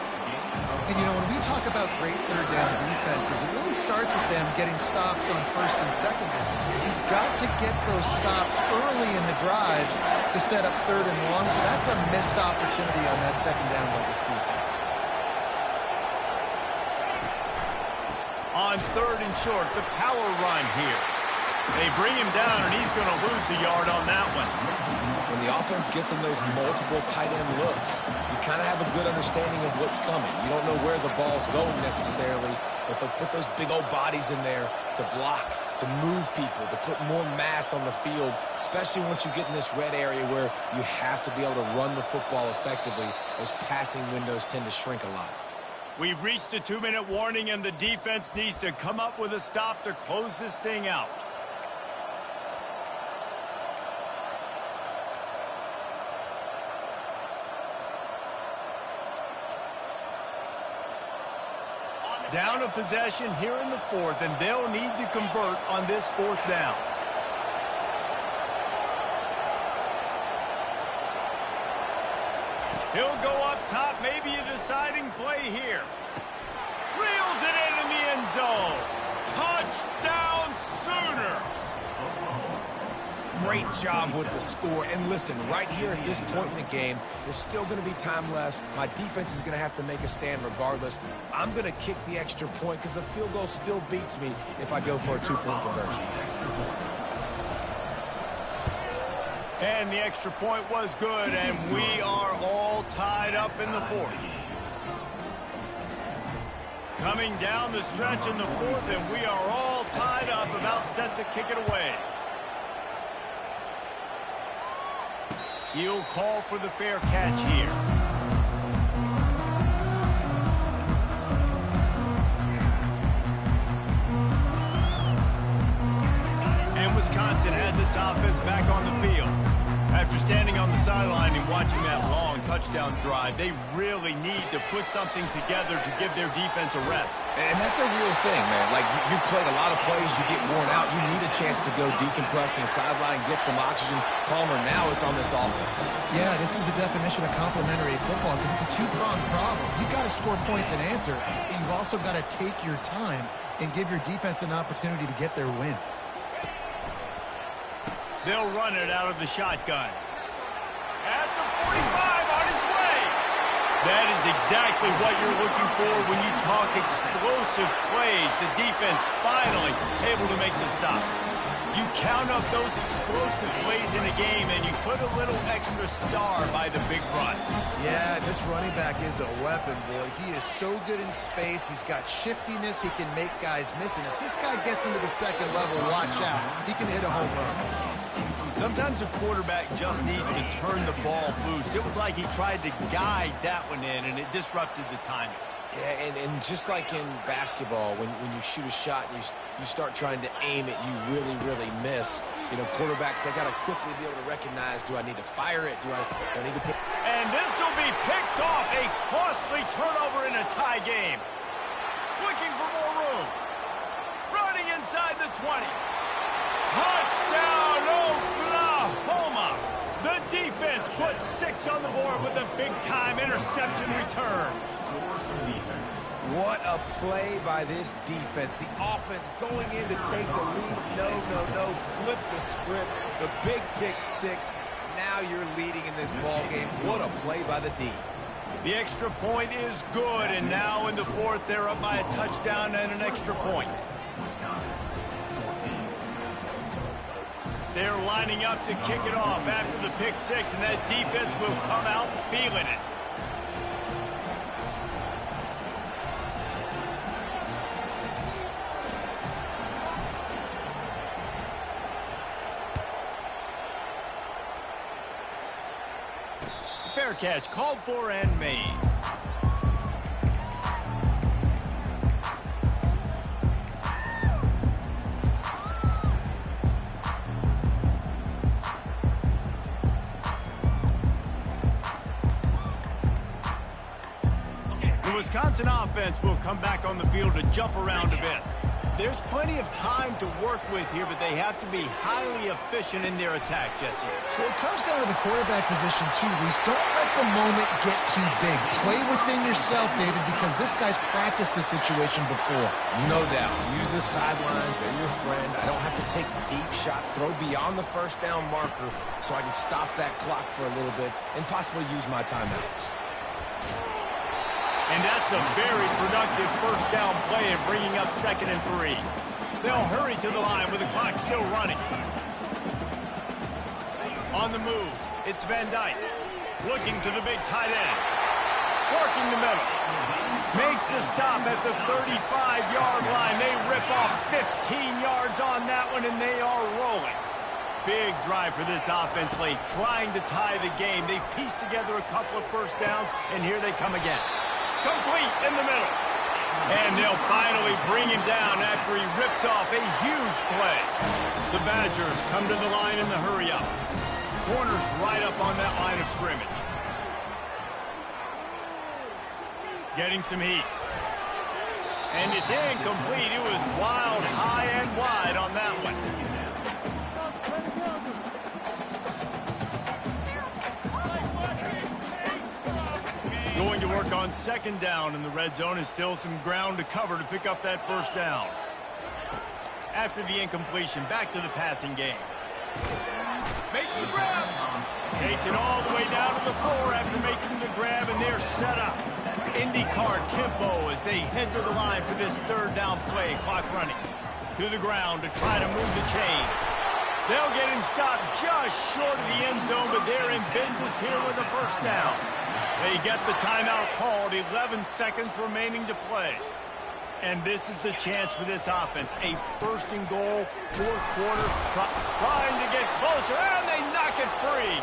And, you know, when we talk about great third down defenses, it really starts with them getting stops on first and second down. You've got to get those stops early in the drives to set up third and long, so that's a missed opportunity on that second down by this defense. On third and short, the power run here. They bring him down, and he's going to lose a yard on that one. When the offense gets in those multiple tight end looks, you kind of have a good understanding of what's coming. You don't know where the ball's going necessarily, but they'll put those big old bodies in there to block, to move people, to put more mass on the field, especially once you get in this red area where you have to be able to run the football effectively. Those passing windows tend to shrink a lot. We've reached the 2-minute warning, and the defense needs to come up with a stop to close this thing out. Down a possession here in the fourth, and they'll need to convert on this fourth down. He'll go up top, maybe a deciding play here. Reels it into the end zone. Touchdown Sooners! Great job with the score. And listen, right here at this point in the game, there's still going to be time left. My defense is going to have to make a stand regardless. I'm going to kick the extra point because the field goal still beats me if I go for a 2-point conversion. And the extra point was good, and we are all tied up in the fourth. Coming down the stretch in the fourth, and we are all tied up, about set to kick it away. He'll call for the fair catch here. And Wisconsin has its offense back on the field. After standing on the sideline and watching that long touchdown drive, they really need to put something together to give their defense a rest. And that's a real thing, man. Like, you played a lot of plays, you get worn out, you need a chance to go decompress on the sideline, get some oxygen. Palmer, now it's on this offense. Yeah, this is the definition of complementary football because it's a two-pronged problem. You've got to score points and answer, but you've also got to take your time and give your defense an opportunity to get their win. They'll run it out of the shotgun. At the 45, on its way. That is exactly what you're looking for when you talk explosive plays. The defense finally able to make the stop. You count up those explosive plays in a game, and you put a little extra star by the big run. Yeah, this running back is a weapon, boy. He is so good in space. He's got shiftiness. He can make guys miss. And if this guy gets into the second level, watch out. He can hit a home run. Sometimes a quarterback just needs to turn the ball loose. It was like he tried to guide that one in, and it disrupted the timing. Yeah, and just like in basketball, when you shoot a shot and you start trying to aim it, you really miss. You know, quarterbacks, they got to quickly be able to recognize, do I need to fire it? Do I need to put... And this will be picked off. A costly turnover in a tie game. Looking for more room. Running inside the 20. Touchdown, Oklahoma! The defense puts 6 on the board with a big-time interception return. What a play by this defense. The offense going in to take the lead. No. Flip the script. The big pick 6. Now you're leading in this ball game. What a play by the D. The extra point is good, and now in the 4th, they're up by a touchdown and an extra point. They're lining up to kick it off after the pick 6, and that defense will come out feeling it. Fair catch, called for and made. The Wisconsin offense will come back on the field to jump around a bit. There's plenty of time to work with here, but they have to be highly efficient in their attack, Jesse. So it comes down to the quarterback position, too, Reese. Don't let the moment get too big. Play within yourself, David, because this guy's practiced this situation before. No doubt. Use the sidelines. They're your friend. I don't have to take deep shots. Throw beyond the first down marker so I can stop that clock for a little bit and possibly use my timeouts. And that's a very productive first down play and bringing up 2nd and 3. They'll hurry to the line with the clock still running. On the move, it's Van Dyke. Looking to the big tight end. Working the middle. Makes the stop at the 35-yard line. They rip off 15 yards on that one, and they are rolling. Big drive for this offense late, trying to tie the game. They've pieced together a couple of first downs, and here they come again. Complete in the middle. And they'll finally bring him down after he rips off a huge play. The Badgers come to the line in the hurry-up. Corners right up on that line of scrimmage. Getting some heat. And it's incomplete. It was wild, high and wide on that one. Going to work on 2nd down, and the red zone is still some ground to cover to pick up that first down. After the incompletion, back to the passing game. Makes the grab. Takes it all the way down to the floor after making the grab, and they're set up. IndyCar tempo as they head to the line for this 3rd down play. Clock running. To the ground to try to move the chains. They'll get him stopped just short of the end zone, but they're in business here with a first down. They get the timeout called, 11 seconds remaining to play. And this is the chance for this offense. A 1st and goal, 4th quarter, trying to get closer, and they knock it free.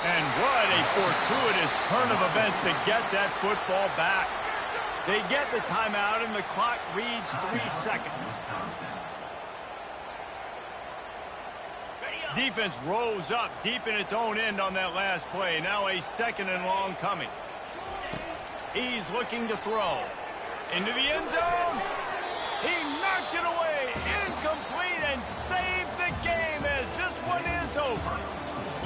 And what a fortuitous turn of events to get that football back. They get the timeout, and the clock reads 3 seconds. Defense rose up deep in its own end on that last play. Now a 2nd and long coming. He's looking to throw. Into the end zone. He knocked it away. Incomplete and saved the game as this one is over.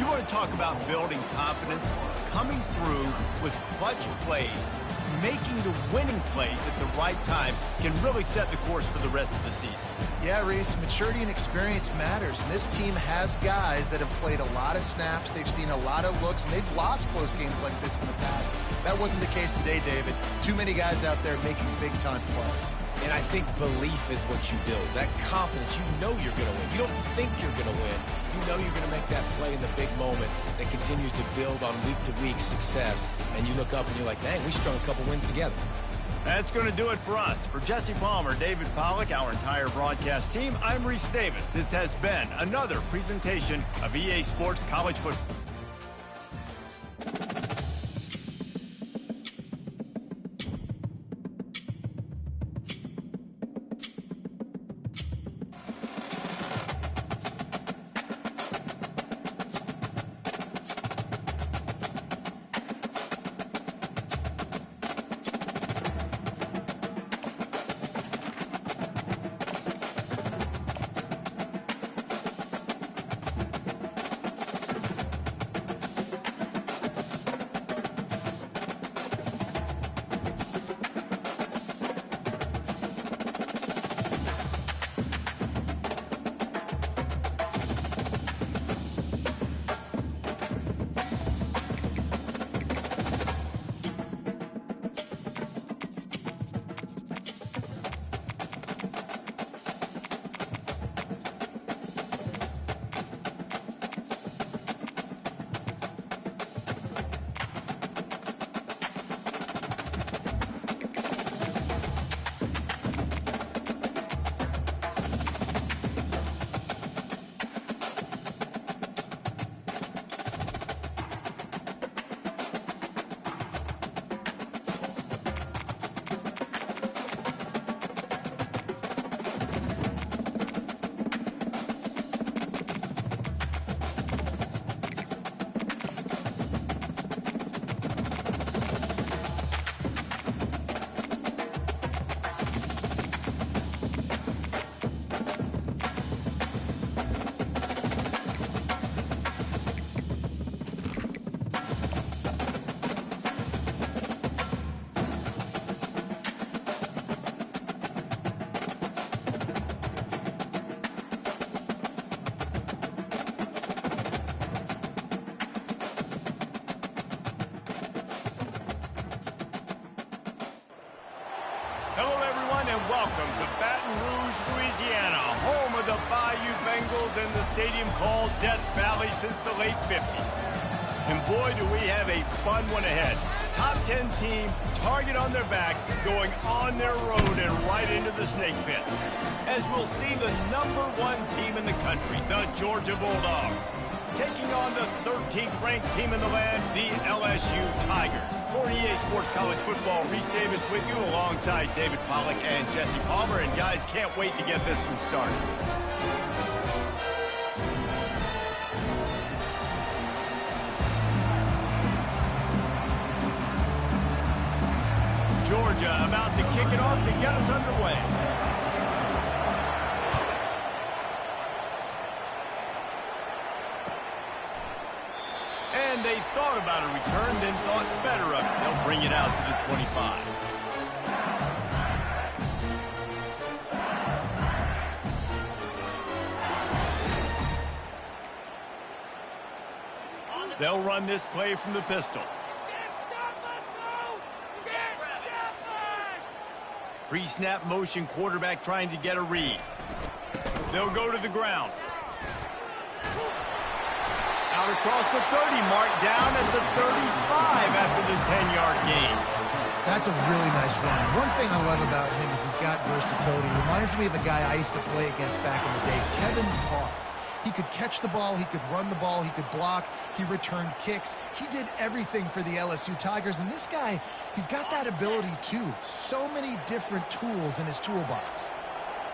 You want to talk about building confidence? Coming through with clutch plays, making the winning plays at the right time can really set the course for the rest of the season. Yeah, Reese, maturity and experience matters. And this team has guys that have played a lot of snaps. They've seen a lot of looks, and they've lost close games like this in the past. That wasn't the case today, David. Too many guys out there making big-time plays. And I think belief is what you build. That confidence, you know you're going to win. You don't think you're going to win. You know you're going to make that play in the big moment that continues to build on week-to-week success. And you look up and you're like, dang, we strung a couple wins together. That's going to do it for us. For Jesse Palmer, David Pollack, our entire broadcast team, I'm Reese Davis. This has been another presentation of EA Sports College Football. And welcome to Baton Rouge, Louisiana, home of the Bayou Bengals and the stadium called Death Valley since the late 50s. And boy, do we have a fun one ahead. Top 10 team, target on their back, going on their road and right into the snake pit. As we'll see the #1 team in the country, the Georgia Bulldogs, taking on the 13th ranked team in the land, the LSU Tigers. For EA Sports College Football, Reese Davis with you alongside David Pollack and Jesse Palmer. And guys, can't wait to get this one started. Georgia about to kick it off to get us underway. And they thought about a return, then thought better of it. They'll bring it out to the 25. They'll run this play from the pistol. Pre-snap motion, quarterback trying to get a read. They'll go to the ground. Out across the 30, mark down at the 35 after the 10-yard gain. That's a really nice run. One thing I love about him is he's got versatility. Reminds me of a guy I used to play against back in the day, Kevin Falk. He could catch the ball, he could run the ball, he could block, he returned kicks. He did everything for the LSU Tigers, and this guy, he's got that ability too. So many different tools in his toolbox.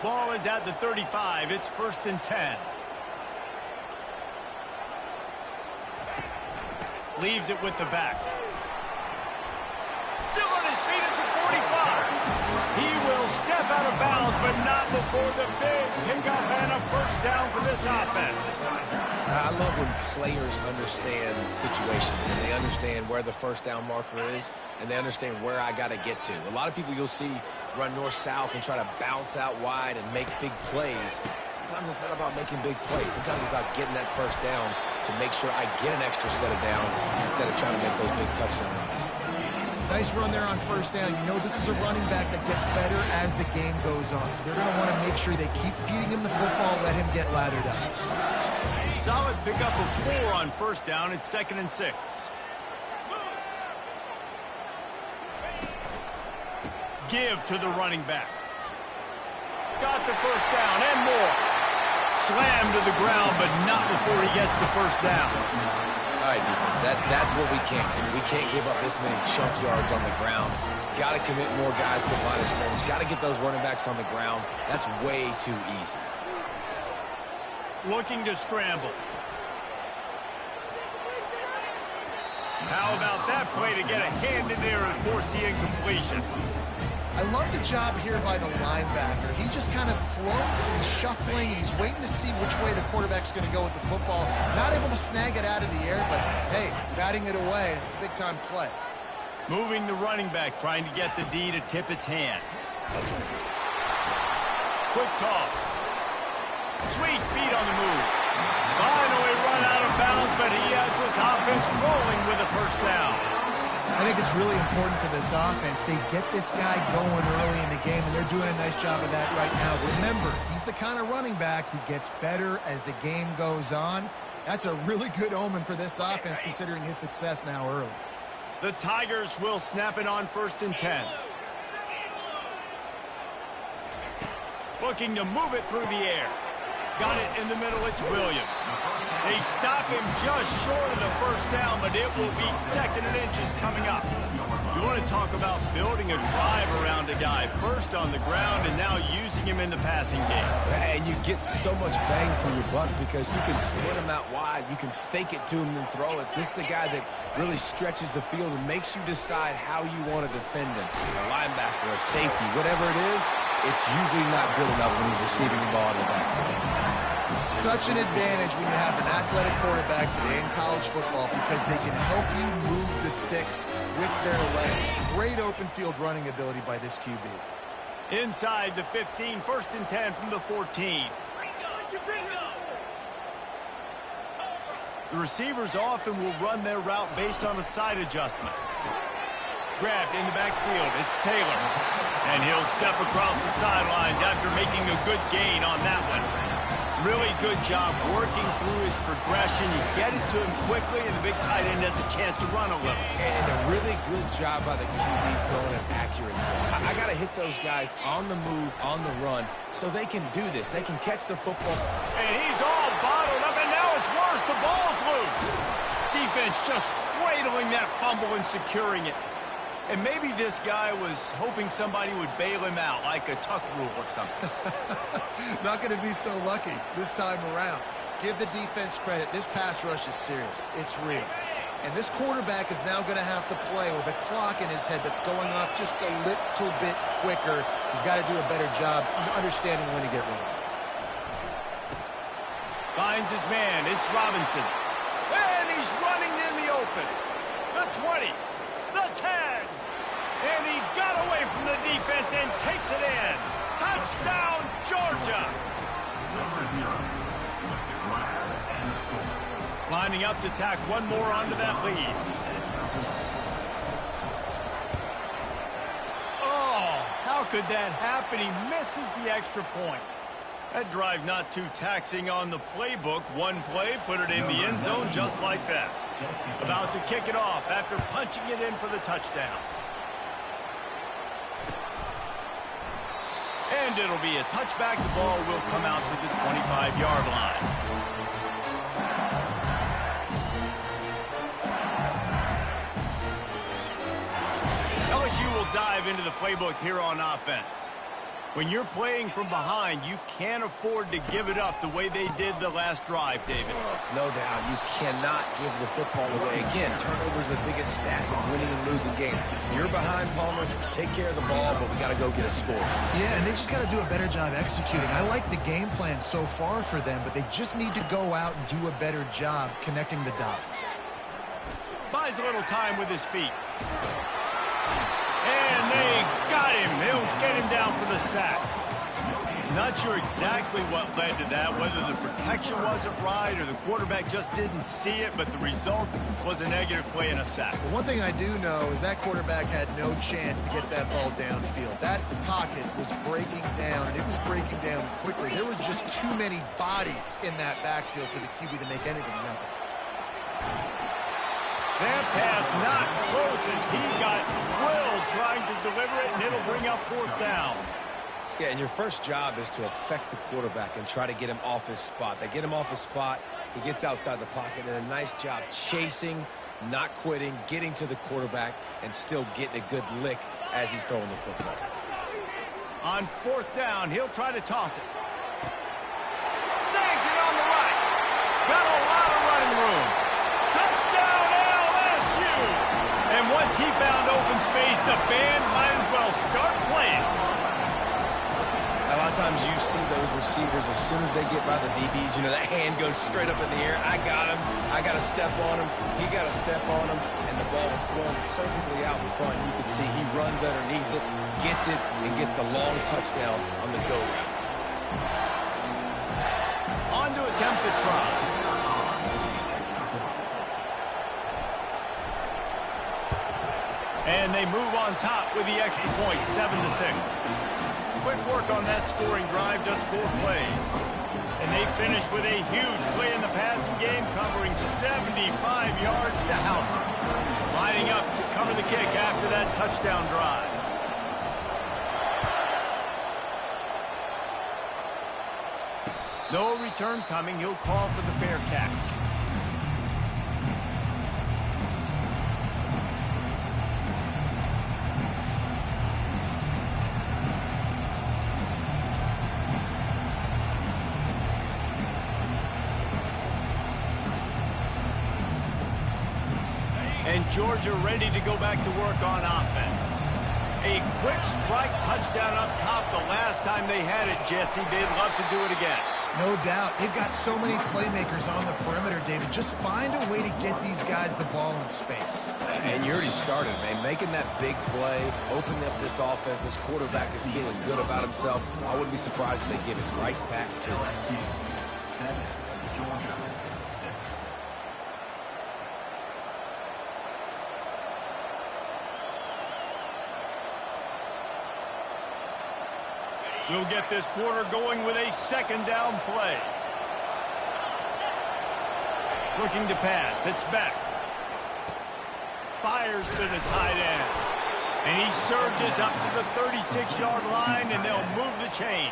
Ball is at the 35. It's 1st and 10. Leaves it with the back. Still on his feet at the 45. He will step out of bounds, but not before the big pickup and a first down for this offense. I love when players understand situations and they understand where the first down marker is and they understand where I got to get to. A lot of people you'll see run north-south and try to bounce out wide and make big plays. Sometimes it's not about making big plays. Sometimes it's about getting that first down to make sure I get an extra set of downs instead of trying to make those big touchdown runs. Nice run there on first down. You know this is a running back that gets better as the game goes on. So they're going to want to make sure they keep feeding him the football, let him get lathered up. Solid pickup of 4 on first down. It's 2nd and 6. Give to the running back. Got the first down and more. Slam to the ground, but not before he gets the first down. All right, defense, that's what we can't do. We can't give up this many chunk yards on the ground. Got to commit more guys to the line of scrimmage. Got to get those running backs on the ground. That's way too easy. Looking to scramble. How about that play to get a hand in there and force the incompletion? I love the job here by the linebacker. He just kind of floats and he's shuffling and he's waiting to see which way the quarterback's going to go with the football. Not able to snag it out of the air, but hey, batting it away, it's a big-time play. Moving the running back, trying to get the D to tip its hand. Quick toss. Sweet feet on the move. Finally run out of bounds, but he has this offense rolling with a first down. I think it's really important for this offense. They get this guy going early in the game, and they're doing a nice job of that right now. Remember, he's the kind of running back who gets better as the game goes on. That's a really good omen for this offense, considering his success now early. The Tigers will snap it on 1st and 10. Looking to move it through the air. Got it in the middle, it's Williams. They stop him just short of the first down, but it will be 2nd and inches coming up. You want to talk about building a drive around a guy. First on the ground and now using him in the passing game. And you get so much bang for your buck because you can split him out wide. You can fake it to him and throw it. This is the guy that really stretches the field and makes you decide how you want to defend him. A linebacker, a safety, whatever it is, it's usually not good enough when he's receiving the ball in the backfield. Such an advantage when you have an athletic quarterback today in college football because they can help you move the sticks with their legs. Great open field running ability by this QB. Inside the 15, 1st and 10 from the 14. The receivers often will run their route based on a side adjustment. Grabbed in the backfield, it's Taylor. And he'll step across the sidelines after making a good gain on that one. Really good job working through his progression. You get it to him quickly, and the big tight end has a chance to run a little. And a really good job by the QB throwing an accurate throw. I got to hit those guys on the move, on the run, so they can do this. They can catch the football. And he's all bottled up, and now it's worse. The ball's loose. Defense just cradling that fumble and securing it. And maybe this guy was hoping somebody would bail him out, like a tuck rule or something. Not going to be so lucky this time around. Give the defense credit. This pass rush is serious. It's real. And this quarterback is now going to have to play with a clock in his head that's going off just a little bit quicker. He's got to do a better job understanding when to get rid of it. Finds his man. It's Robinson. And he's running in the open. The 20. The 10. And he got away from the defense and takes it in. Touchdown, Georgia. Lining up to tack one more onto that lead. Oh, how could that happen? He misses the extra point. That drive not too taxing on the playbook. One play, put it in the end zone just like that. About to kick it off after punching it in for the touchdown. And it'll be a touchback. The ball will come out to the 25-yard line. LSU will dive into the playbook here on offense. When you're playing from behind, you can't afford to give it up the way they did the last drive, David. No doubt. You cannot give the football away. Again, turnovers are the biggest stats in winning and losing games. You're behind, Palmer. Take care of the ball, but we got to go get a score. Yeah, and they just got to do a better job executing. I like the game plan so far for them, but they just need to go out and do a better job connecting the dots. Buys a little time with his feet. And they got him. They'll get him down for the sack. Not sure exactly what led to that, whether the protection wasn't right or the quarterback just didn't see it, but the result was a negative play and a sack. But one thing I do know is that quarterback had no chance to get that ball downfield. That pocket was breaking down, and it was breaking down quickly. There was just too many bodies in that backfield for the QB to make anything happen. That pass not close as he got drilled trying to deliver it, and it'll bring up 4th down. Yeah, and your first job is to affect the quarterback and try to get him off his spot. They get him off his spot, he gets outside the pocket, and a nice job chasing, not quitting, getting to the quarterback, and still getting a good lick as he's throwing the football. On 4th down, he'll try to toss it. Snags it on the right. Got a lot of running room. Touchdown, LSU! And once he found open space, the band might as well start playing. A lot of times you see those receivers, as soon as they get by the DBs, you know, that hand goes straight up in the air. I got him. I got to step on him. He got to step on him. And the ball was thrown perfectly out in front. You can see he runs underneath it, gets it, and gets the long touchdown on the go route. On to attempt the try. And they move on top with the extra point, 7-6. Quick work on that scoring drive, just 4 plays. And they finish with a huge play in the passing game, covering 75 yards to house it. Lining up to cover the kick after that touchdown drive. No return coming. He'll call for the fair catch. And Georgia ready to go back to work on offense. A quick strike touchdown up top the last time they had it, Jesse. They'd love to do it again. No doubt. They've got so many playmakers on the perimeter, David. Just find a way to get these guys the ball in space. And you already started, man. Making that big play, opening up this offense. This quarterback is feeling good about himself. I wouldn't be surprised if they give it right back to him. 7, Georgia 6. We'll get this quarter going with a 2nd down play. Looking to pass. It's Beck. Fires to the tight end. And he surges up to the 36-yard line, and they'll move the chain.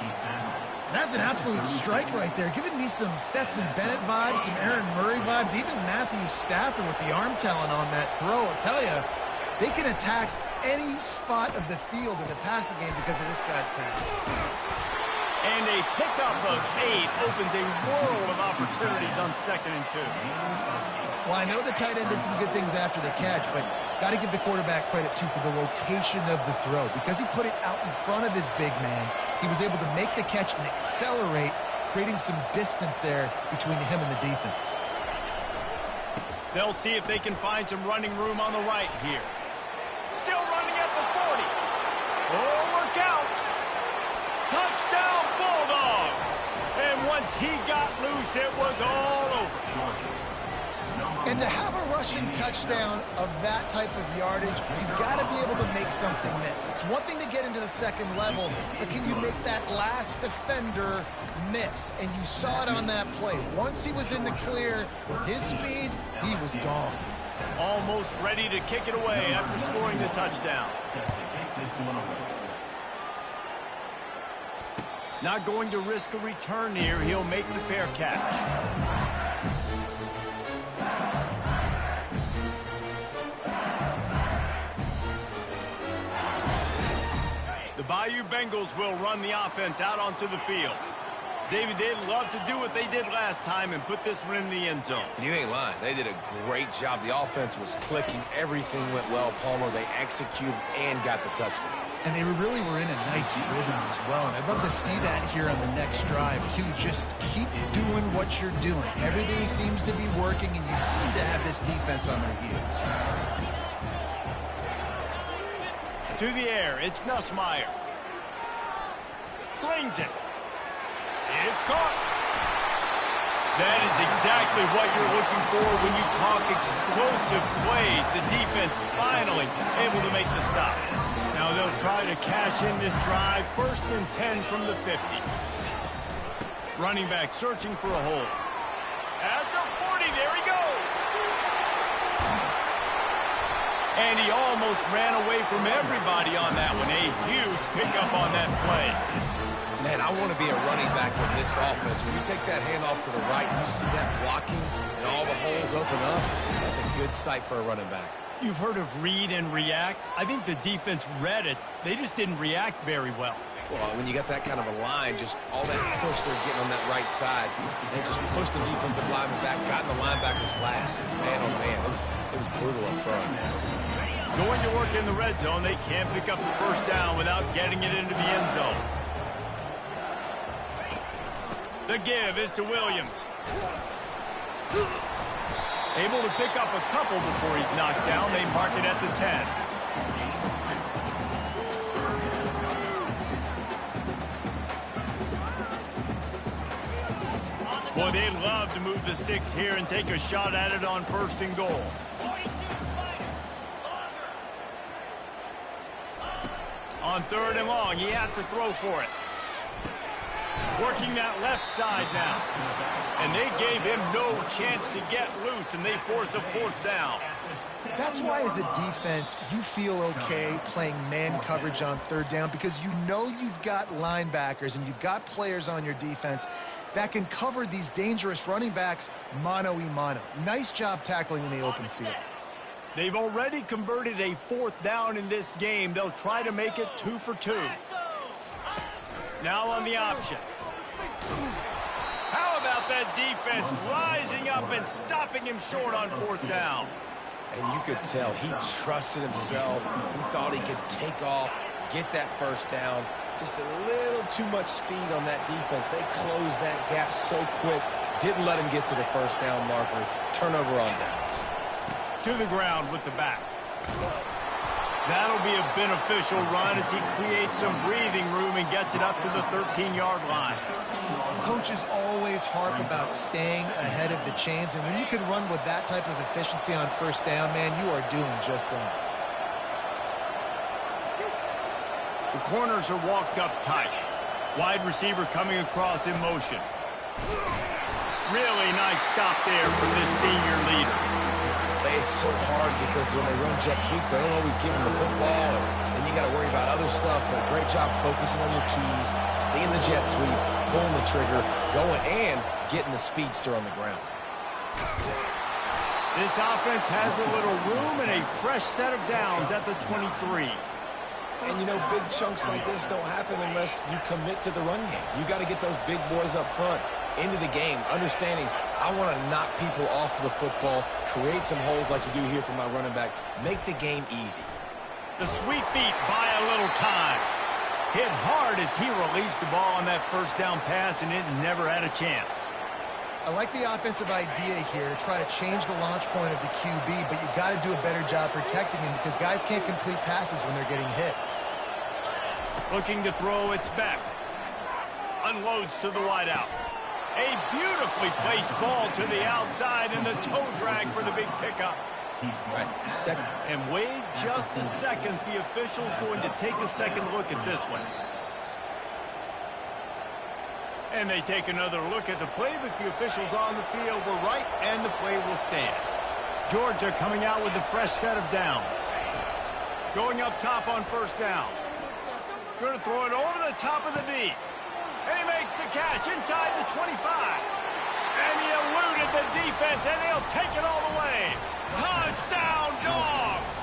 That's an absolute strike right there. Giving me some Stetson Bennett vibes, some Aaron Murray vibes, even Matthew Stafford with the arm talent on that throw. I'll tell you, they can attack any spot of the field in the passing game because of this guy's talent. And a pickup of 8 opens a world of opportunities on 2nd and 2. Well, I know the tight end did some good things after the catch, but got to give the quarterback credit, too, for the location of the throw. Because he put it out in front of his big man, he was able to make the catch and accelerate, creating some distance there between him and the defense. They'll see if they can find some running room on the right here. Still running at the 40. Oh, look out. Touchdown, Bulldogs. And once he got loose, it was all over. And to have a rushing touchdown of that type of yardage, you've got to be able to make something miss. It's one thing to get into the 2nd level, but can you make that last defender miss? And you saw it on that play. Once he was in the clear with his speed, he was gone. Almost ready to kick it away after scoring the touchdown. Not going to risk a return here. He'll make the fair catch. The Bayou Bengals will run the offense out onto the field. David, they'd love to do what they did last time and put this one in the end zone. You ain't lying. They did a great job. The offense was clicking. Everything went well, Palmer. They executed and got the touchdown. And they really were in a nice rhythm as well. And I'd love to see that here on the next drive, too. Just keep doing what you're doing. Everything seems to be working, and you seem to have this defense on their heels. To the air, it's Nussmeier. Slings it. It's caught. That is exactly what you're looking for when you talk explosive plays. The defense finally able to make the stop. Now they'll try to cash in this drive. 1st and 10 from the 50. Running back searching for a hole. At the 40, there he goes. And he almost ran away from everybody on that one. A huge pickup on that play. Man, I want to be a running back in this offense. When you take that handoff to the right, you see that blocking and all the holes open up. That's a good sight for a running back. You've heard of read and react. I think the defense read it. They just didn't react very well. Well, when you got that kind of a line, just all that push they're getting on that right side, they just pushed the defensive lineman back, got in the linebacker's laps. Man, oh man, it was brutal up front. Going to work in the red zone, they can't pick up the 1st down without getting it into the end zone. The give is to Williams. Able to pick up a couple before he's knocked down. They mark it at the 10. Boy, they love to move the sticks here and take a shot at it on 1st and goal. On 3rd and long, he has to throw for it. Working that left side now. And they gave him no chance to get loose, and they force a 4th down. That's why, as a defense, you feel okay playing man coverage on 3rd down, because you know you've got linebackers and you've got players on your defense that can cover these dangerous running backs mano-a-mano. Nice job tackling in the open field. They've already converted a 4th down in this game. They'll try to make it 2 for 2. Now on the option. How about that defense rising up and stopping him short on 4th down? And you could tell he trusted himself. He thought he could take off, get that 1st down. Just a little too much speed on that defense. They closed that gap so quick. Didn't let him get to the 1st down marker. Turnover on downs. To the ground with the back. That'll be a beneficial run as he creates some breathing room and gets it up to the 13-yard line. Coaches always harp about staying ahead of the chains, and when you can run with that type of efficiency on 1st down, man, you are doing just that. The corners are walked up tight. Wide receiver coming across in motion. Really nice stop there from this senior leader. It's so hard because when they run jet sweeps, they don't always give them the football, and then you got to worry about other stuff, but great job focusing on your keys, seeing the jet sweep, pulling the trigger, going, and getting the speedster on the ground. This offense has a little room and a fresh set of downs at the 23. And, you know, big chunks like this don't happen unless you commit to the run game. You got to get those big boys up front into the game, understanding I want to knock people off the football, create some holes like you do here for my running back, make the game easy. The sweet feet buy a little time. Hit hard as he released the ball on that 1st down pass, and it never had a chance. I like the offensive idea here to try to change the launch point of the QB, but you got to do a better job protecting him because guys can't complete passes when they're getting hit. Looking to throw, it's back. Unloads to the wideout. A beautifully placed ball to the outside, and the toe drag for the big pickup. Right, second. And wait just a second. The official's going to take a second look at this one. And they take another look at the play, but the officials on the field were right, and the play will stand. Georgia coming out with a fresh set of downs. Going up top on 1st down. Going to throw it over the top of the D. And he makes the catch inside the 25. And he eluded the defense, and he'll take it all the way. Touchdown, Dogs!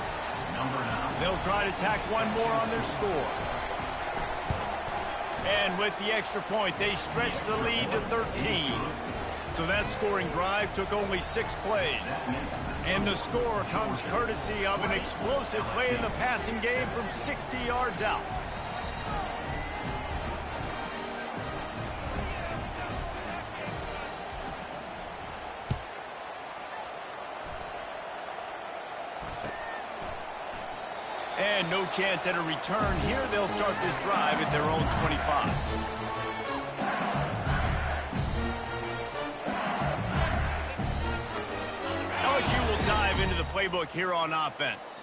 They'll try to tack one more on their score. And with the extra point, they stretch the lead to 13. So that scoring drive took only 6 plays. And the score comes courtesy of an explosive play in the passing game from 60 yards out. And no chance at a return here. They'll start this drive at their own 25. playbook here on offense.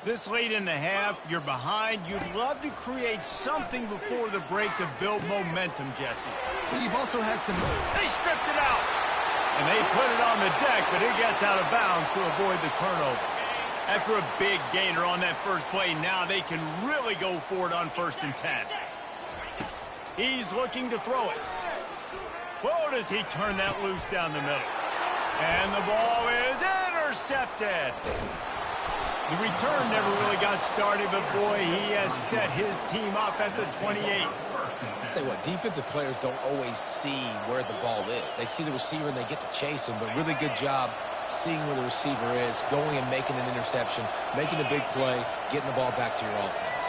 This late in the half, you're behind. You'd love to create something before the break to build momentum, Jesse. But you've also had some... They stripped it out. And they put it on the deck, but it gets out of bounds to avoid the turnover. After a big gainer on that first play, now they can really go for it on 1st and 10. He's looking to throw it. Whoa, does he turn that loose down the middle. And the ball is intercepted. The return never really got started, but boy, he has set his team up at the 28. I'll tell you what, defensive players don't always see where the ball is. They see the receiver and they get to chase him, but really good job seeing where the receiver is, going and making an interception, making a big play, getting the ball back to your offense.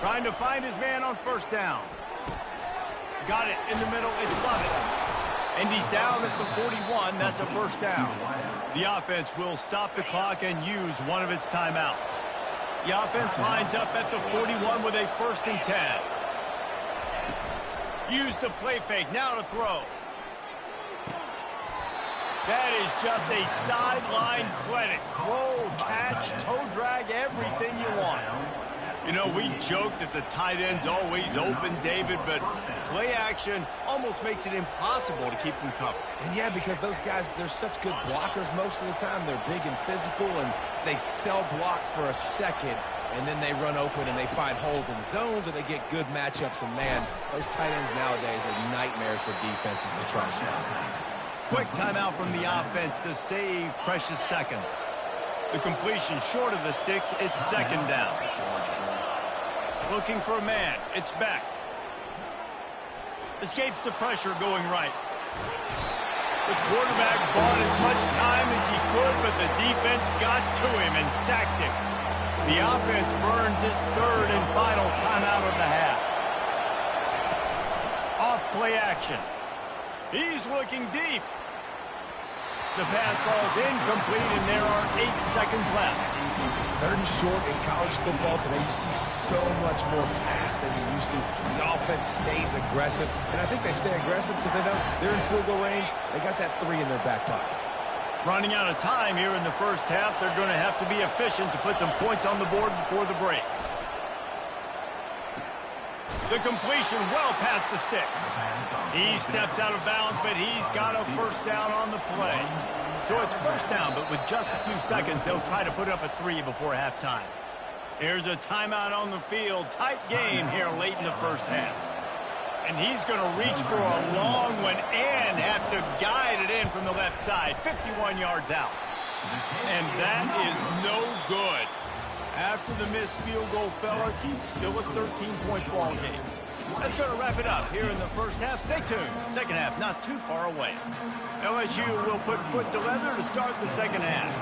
Trying to find his man on 1st down. Got it in the middle. It's Lovett. And he's down at the 41. That's a 1st down. The offense will stop the clock and use one of its timeouts. The offense lines up at the 41 with a 1st and 10. Use the play fake. Now to throw. That is just a sideline credit. Throw, catch, toe drag, everything you want. You know, we joke that the tight end's always open, David, but play action almost makes it impossible to keep them covered. And yeah, because those guys, they're such good blockers most of the time. They're big and physical, and they sell block for a second, and then they run open and they find holes in zones, or they get good matchups. And man, those tight ends nowadays are nightmares for defenses to try to stop. Quick timeout from the offense to save precious seconds. The completion short of the sticks. It's 2nd down. Looking for a man. It's Beck. Escapes the pressure going right. The quarterback bought as much time as he could, but the defense got to him and sacked him. The offense burns its 3rd and final timeout of the half. Off play action. He's looking deep. The pass falls incomplete, and there are 8 seconds left. 3rd and short in college football today. You see so much more pass than you used to. The offense stays aggressive, and I think they stay aggressive because they know they're in field goal range. They got that 3 in their back pocket. Running out of time here in the first half, they're going to have to be efficient to put some points on the board before the break. The completion well past the sticks. He steps out of bounds, but he's got a 1st down on the play. So it's 1st down, but with just a few seconds, they'll try to put up a 3 before halftime. Here's a timeout on the field. Tight game here late in the first half. And he's going to reach for a long one and have to guide it in from the left side. 51 yards out. And that is no good. After the missed field goal, fellas, still a 13-point ball game. That's going to wrap it up here in the first half. Stay tuned. Second half not too far away. LSU will put foot to leather to start the second half.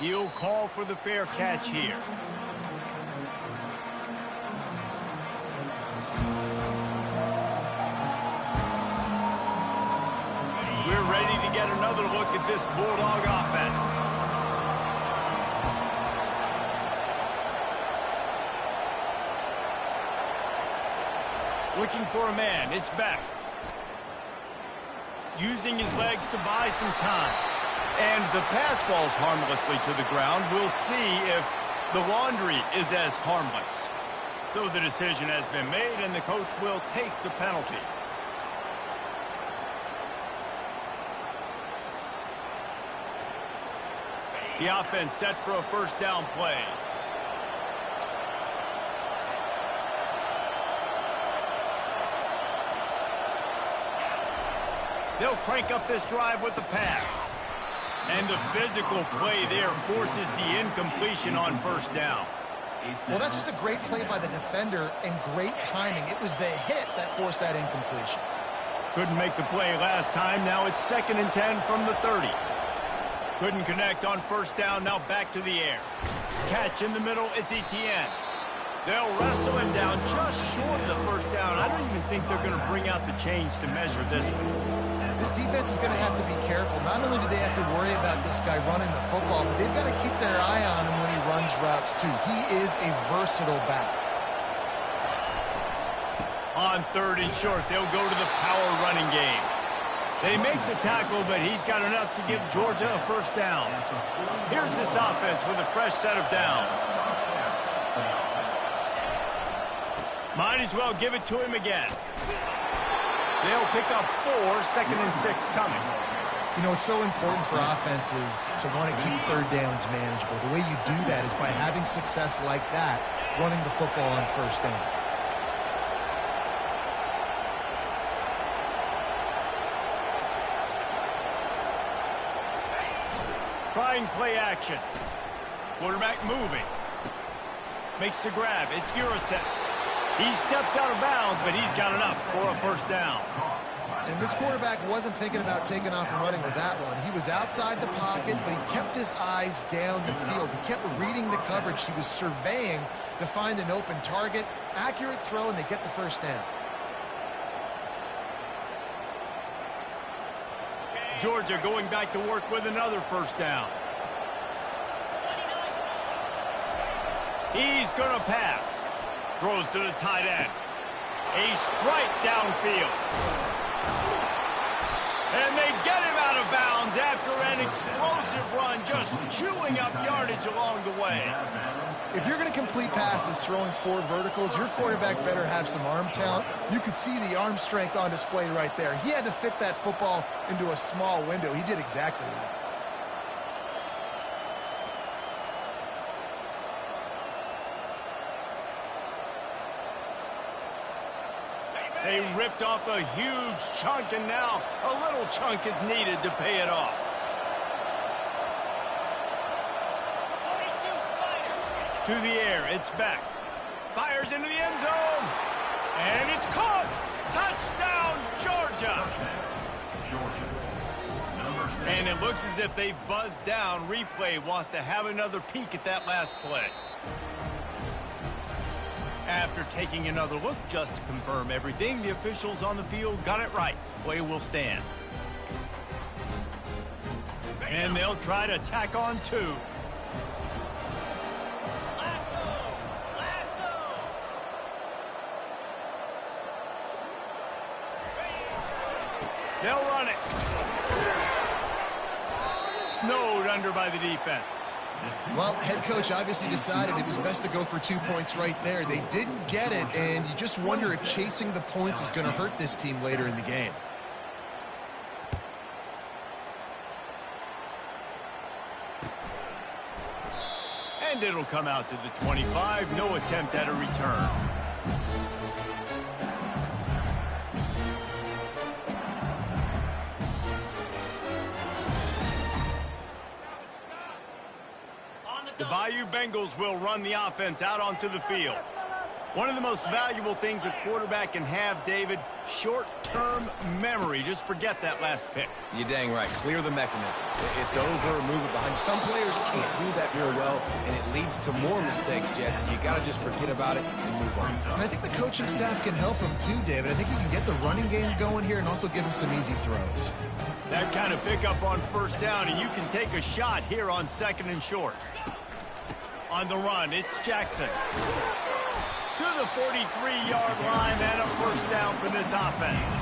He'll call for the fair catch here. We're ready to get another look at this Bulldog offense. Looking for a man. It's Beck. Using his legs to buy some time. And the pass falls harmlessly to the ground. We'll see if the laundry is as harmless. So the decision has been made, and the coach will take the penalty. The offense set for a 1st down play. They'll crank up this drive with the pass. And the physical play there forces the incompletion on 1st down. Well, that's just a great play by the defender and great timing. It was the hit that forced that incompletion. Couldn't make the play last time. Now it's 2nd and 10 from the 30. Couldn't connect on 1st down. Now back to the air. Catch in the middle. It's Etienne. They'll wrestle him down just short of the 1st down. I don't even think they're going to bring out the chains to measure this one. This defense is going to have to be careful. Not only do they have to worry about this guy running the football, but they've got to keep their eye on him when he runs routes too. He is a versatile back. On 3rd and short, they'll go to the power running game. They make the tackle, but he's got enough to give Georgia a first down. Here's this offense with a fresh set of downs. Might as well give it to him again. They'll pick up 4, 2nd and 6 coming. You know, it's so important for offenses to want to keep 3rd downs manageable. The way you do that is by having success like that, running the football on 1st down. Trying play action. Quarterback moving. Makes the grab. It's Uriset. He steps out of bounds, but he's got enough for a first down. And this quarterback wasn't thinking about taking off and running with that one. He was outside the pocket, but he kept his eyes down the field. He kept reading the coverage. He was surveying to find an open target. Accurate throw, and they get the first down. Georgia going back to work with another first down. He's going to pass. Throws to the tight end. A strike downfield. And they get him out of bounds after an explosive run, just chewing up yardage along the way. If you're going to complete passes throwing 4 verticals, your quarterback better have some arm talent. You could see the arm strength on display right there. He had to fit that football into a small window. He did exactly that. They ripped off a huge chunk, and now a little chunk is needed to pay it off. To the air, it's back. Fires into the end zone. And it's caught. Touchdown, Georgia. And it looks as if they've buzzed down. Replay wants to have another peek at that last play. After taking another look just to confirm everything, the officials on the field got it right. Play will stand. And they'll try to tack on 2. They'll run it. Snowed under by the defense. Well, head coach obviously decided it was best to go for 2 points right there. They didn't get it, and you just wonder if chasing the points is going to hurt this team later in the game. And it'll come out to the 25. No attempt at a return. The Bayou Bengals will run the offense out onto the field. One of the most valuable things a quarterback can have, David, short-term memory. Just forget that last pick. You're dang right. Clear the mechanism. It's over, move it behind. Some players can't do that real well, and it leads to more mistakes, Jesse. You got to just forget about it and move on. And I think the coaching staff can help him too, David. I think you can get the running game going here and also give him some easy throws. That kind of pickup on first down, and you can take a shot here on 2nd and short. On the run, it's Jackson. To the 43-yard line and a first down for this offense.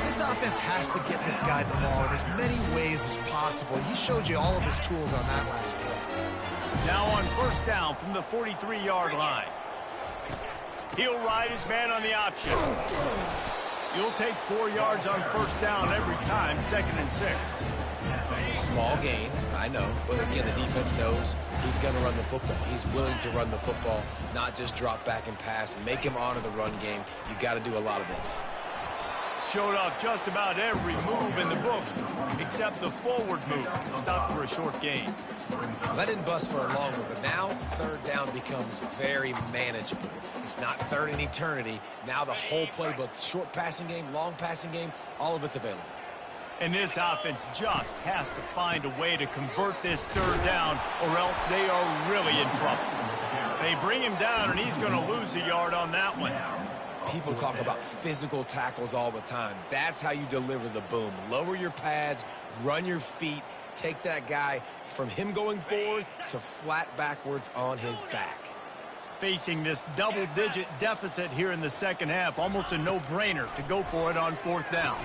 This offense has to get this guy the ball in as many ways as possible. He showed you all of his tools on that last play. Now on first down from the 43-yard line. He'll ride his man on the option. You'll take 4 yards on first down every time, 2nd and 6. Small gain, I know, but again, the defense knows he's going to run the football. He's willing to run the football, not just drop back and pass and make him honor the run game. You got to do a lot of this. Showed off just about every move in the book, except the forward move. Stopped for a short gain. That didn't bust for a long one, but now 3rd down becomes very manageable. It's not 3rd and eternity. Now the whole playbook, short passing game, long passing game, all of it's available. And this offense just has to find a way to convert this 3rd down, or else they are really in trouble. They bring him down, and he's going to lose a yard on that one. People talk about physical tackles all the time. That's how you deliver the boom. Lower your pads, run your feet, take that guy from him going forward to flat backwards on his back. Facing this double-digit deficit here in the second half, almost a no-brainer to go for it on fourth down.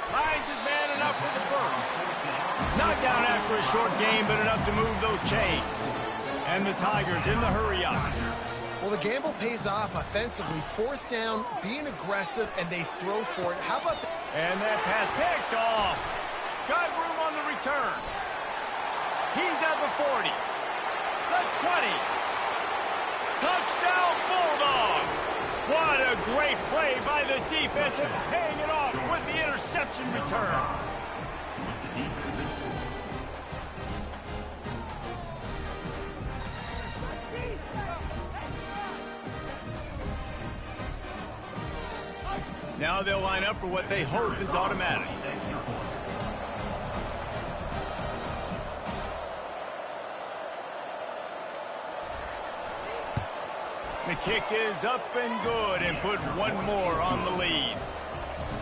Finds his man enough for the first. Knocked down after a short game, but enough to move those chains. And the Tigers in the hurry-up. Well, the gamble pays off offensively. Fourth down, being aggressive, and they throw for it. How about the... And that pass picked off. Got room on the return. He's at the 40. The 20. Touchdown Bulldogs. What a great play by the defense and paying it off with the interception return. Now they'll line up for what they hope is automatic. The kick is up and good and put one more on the lead.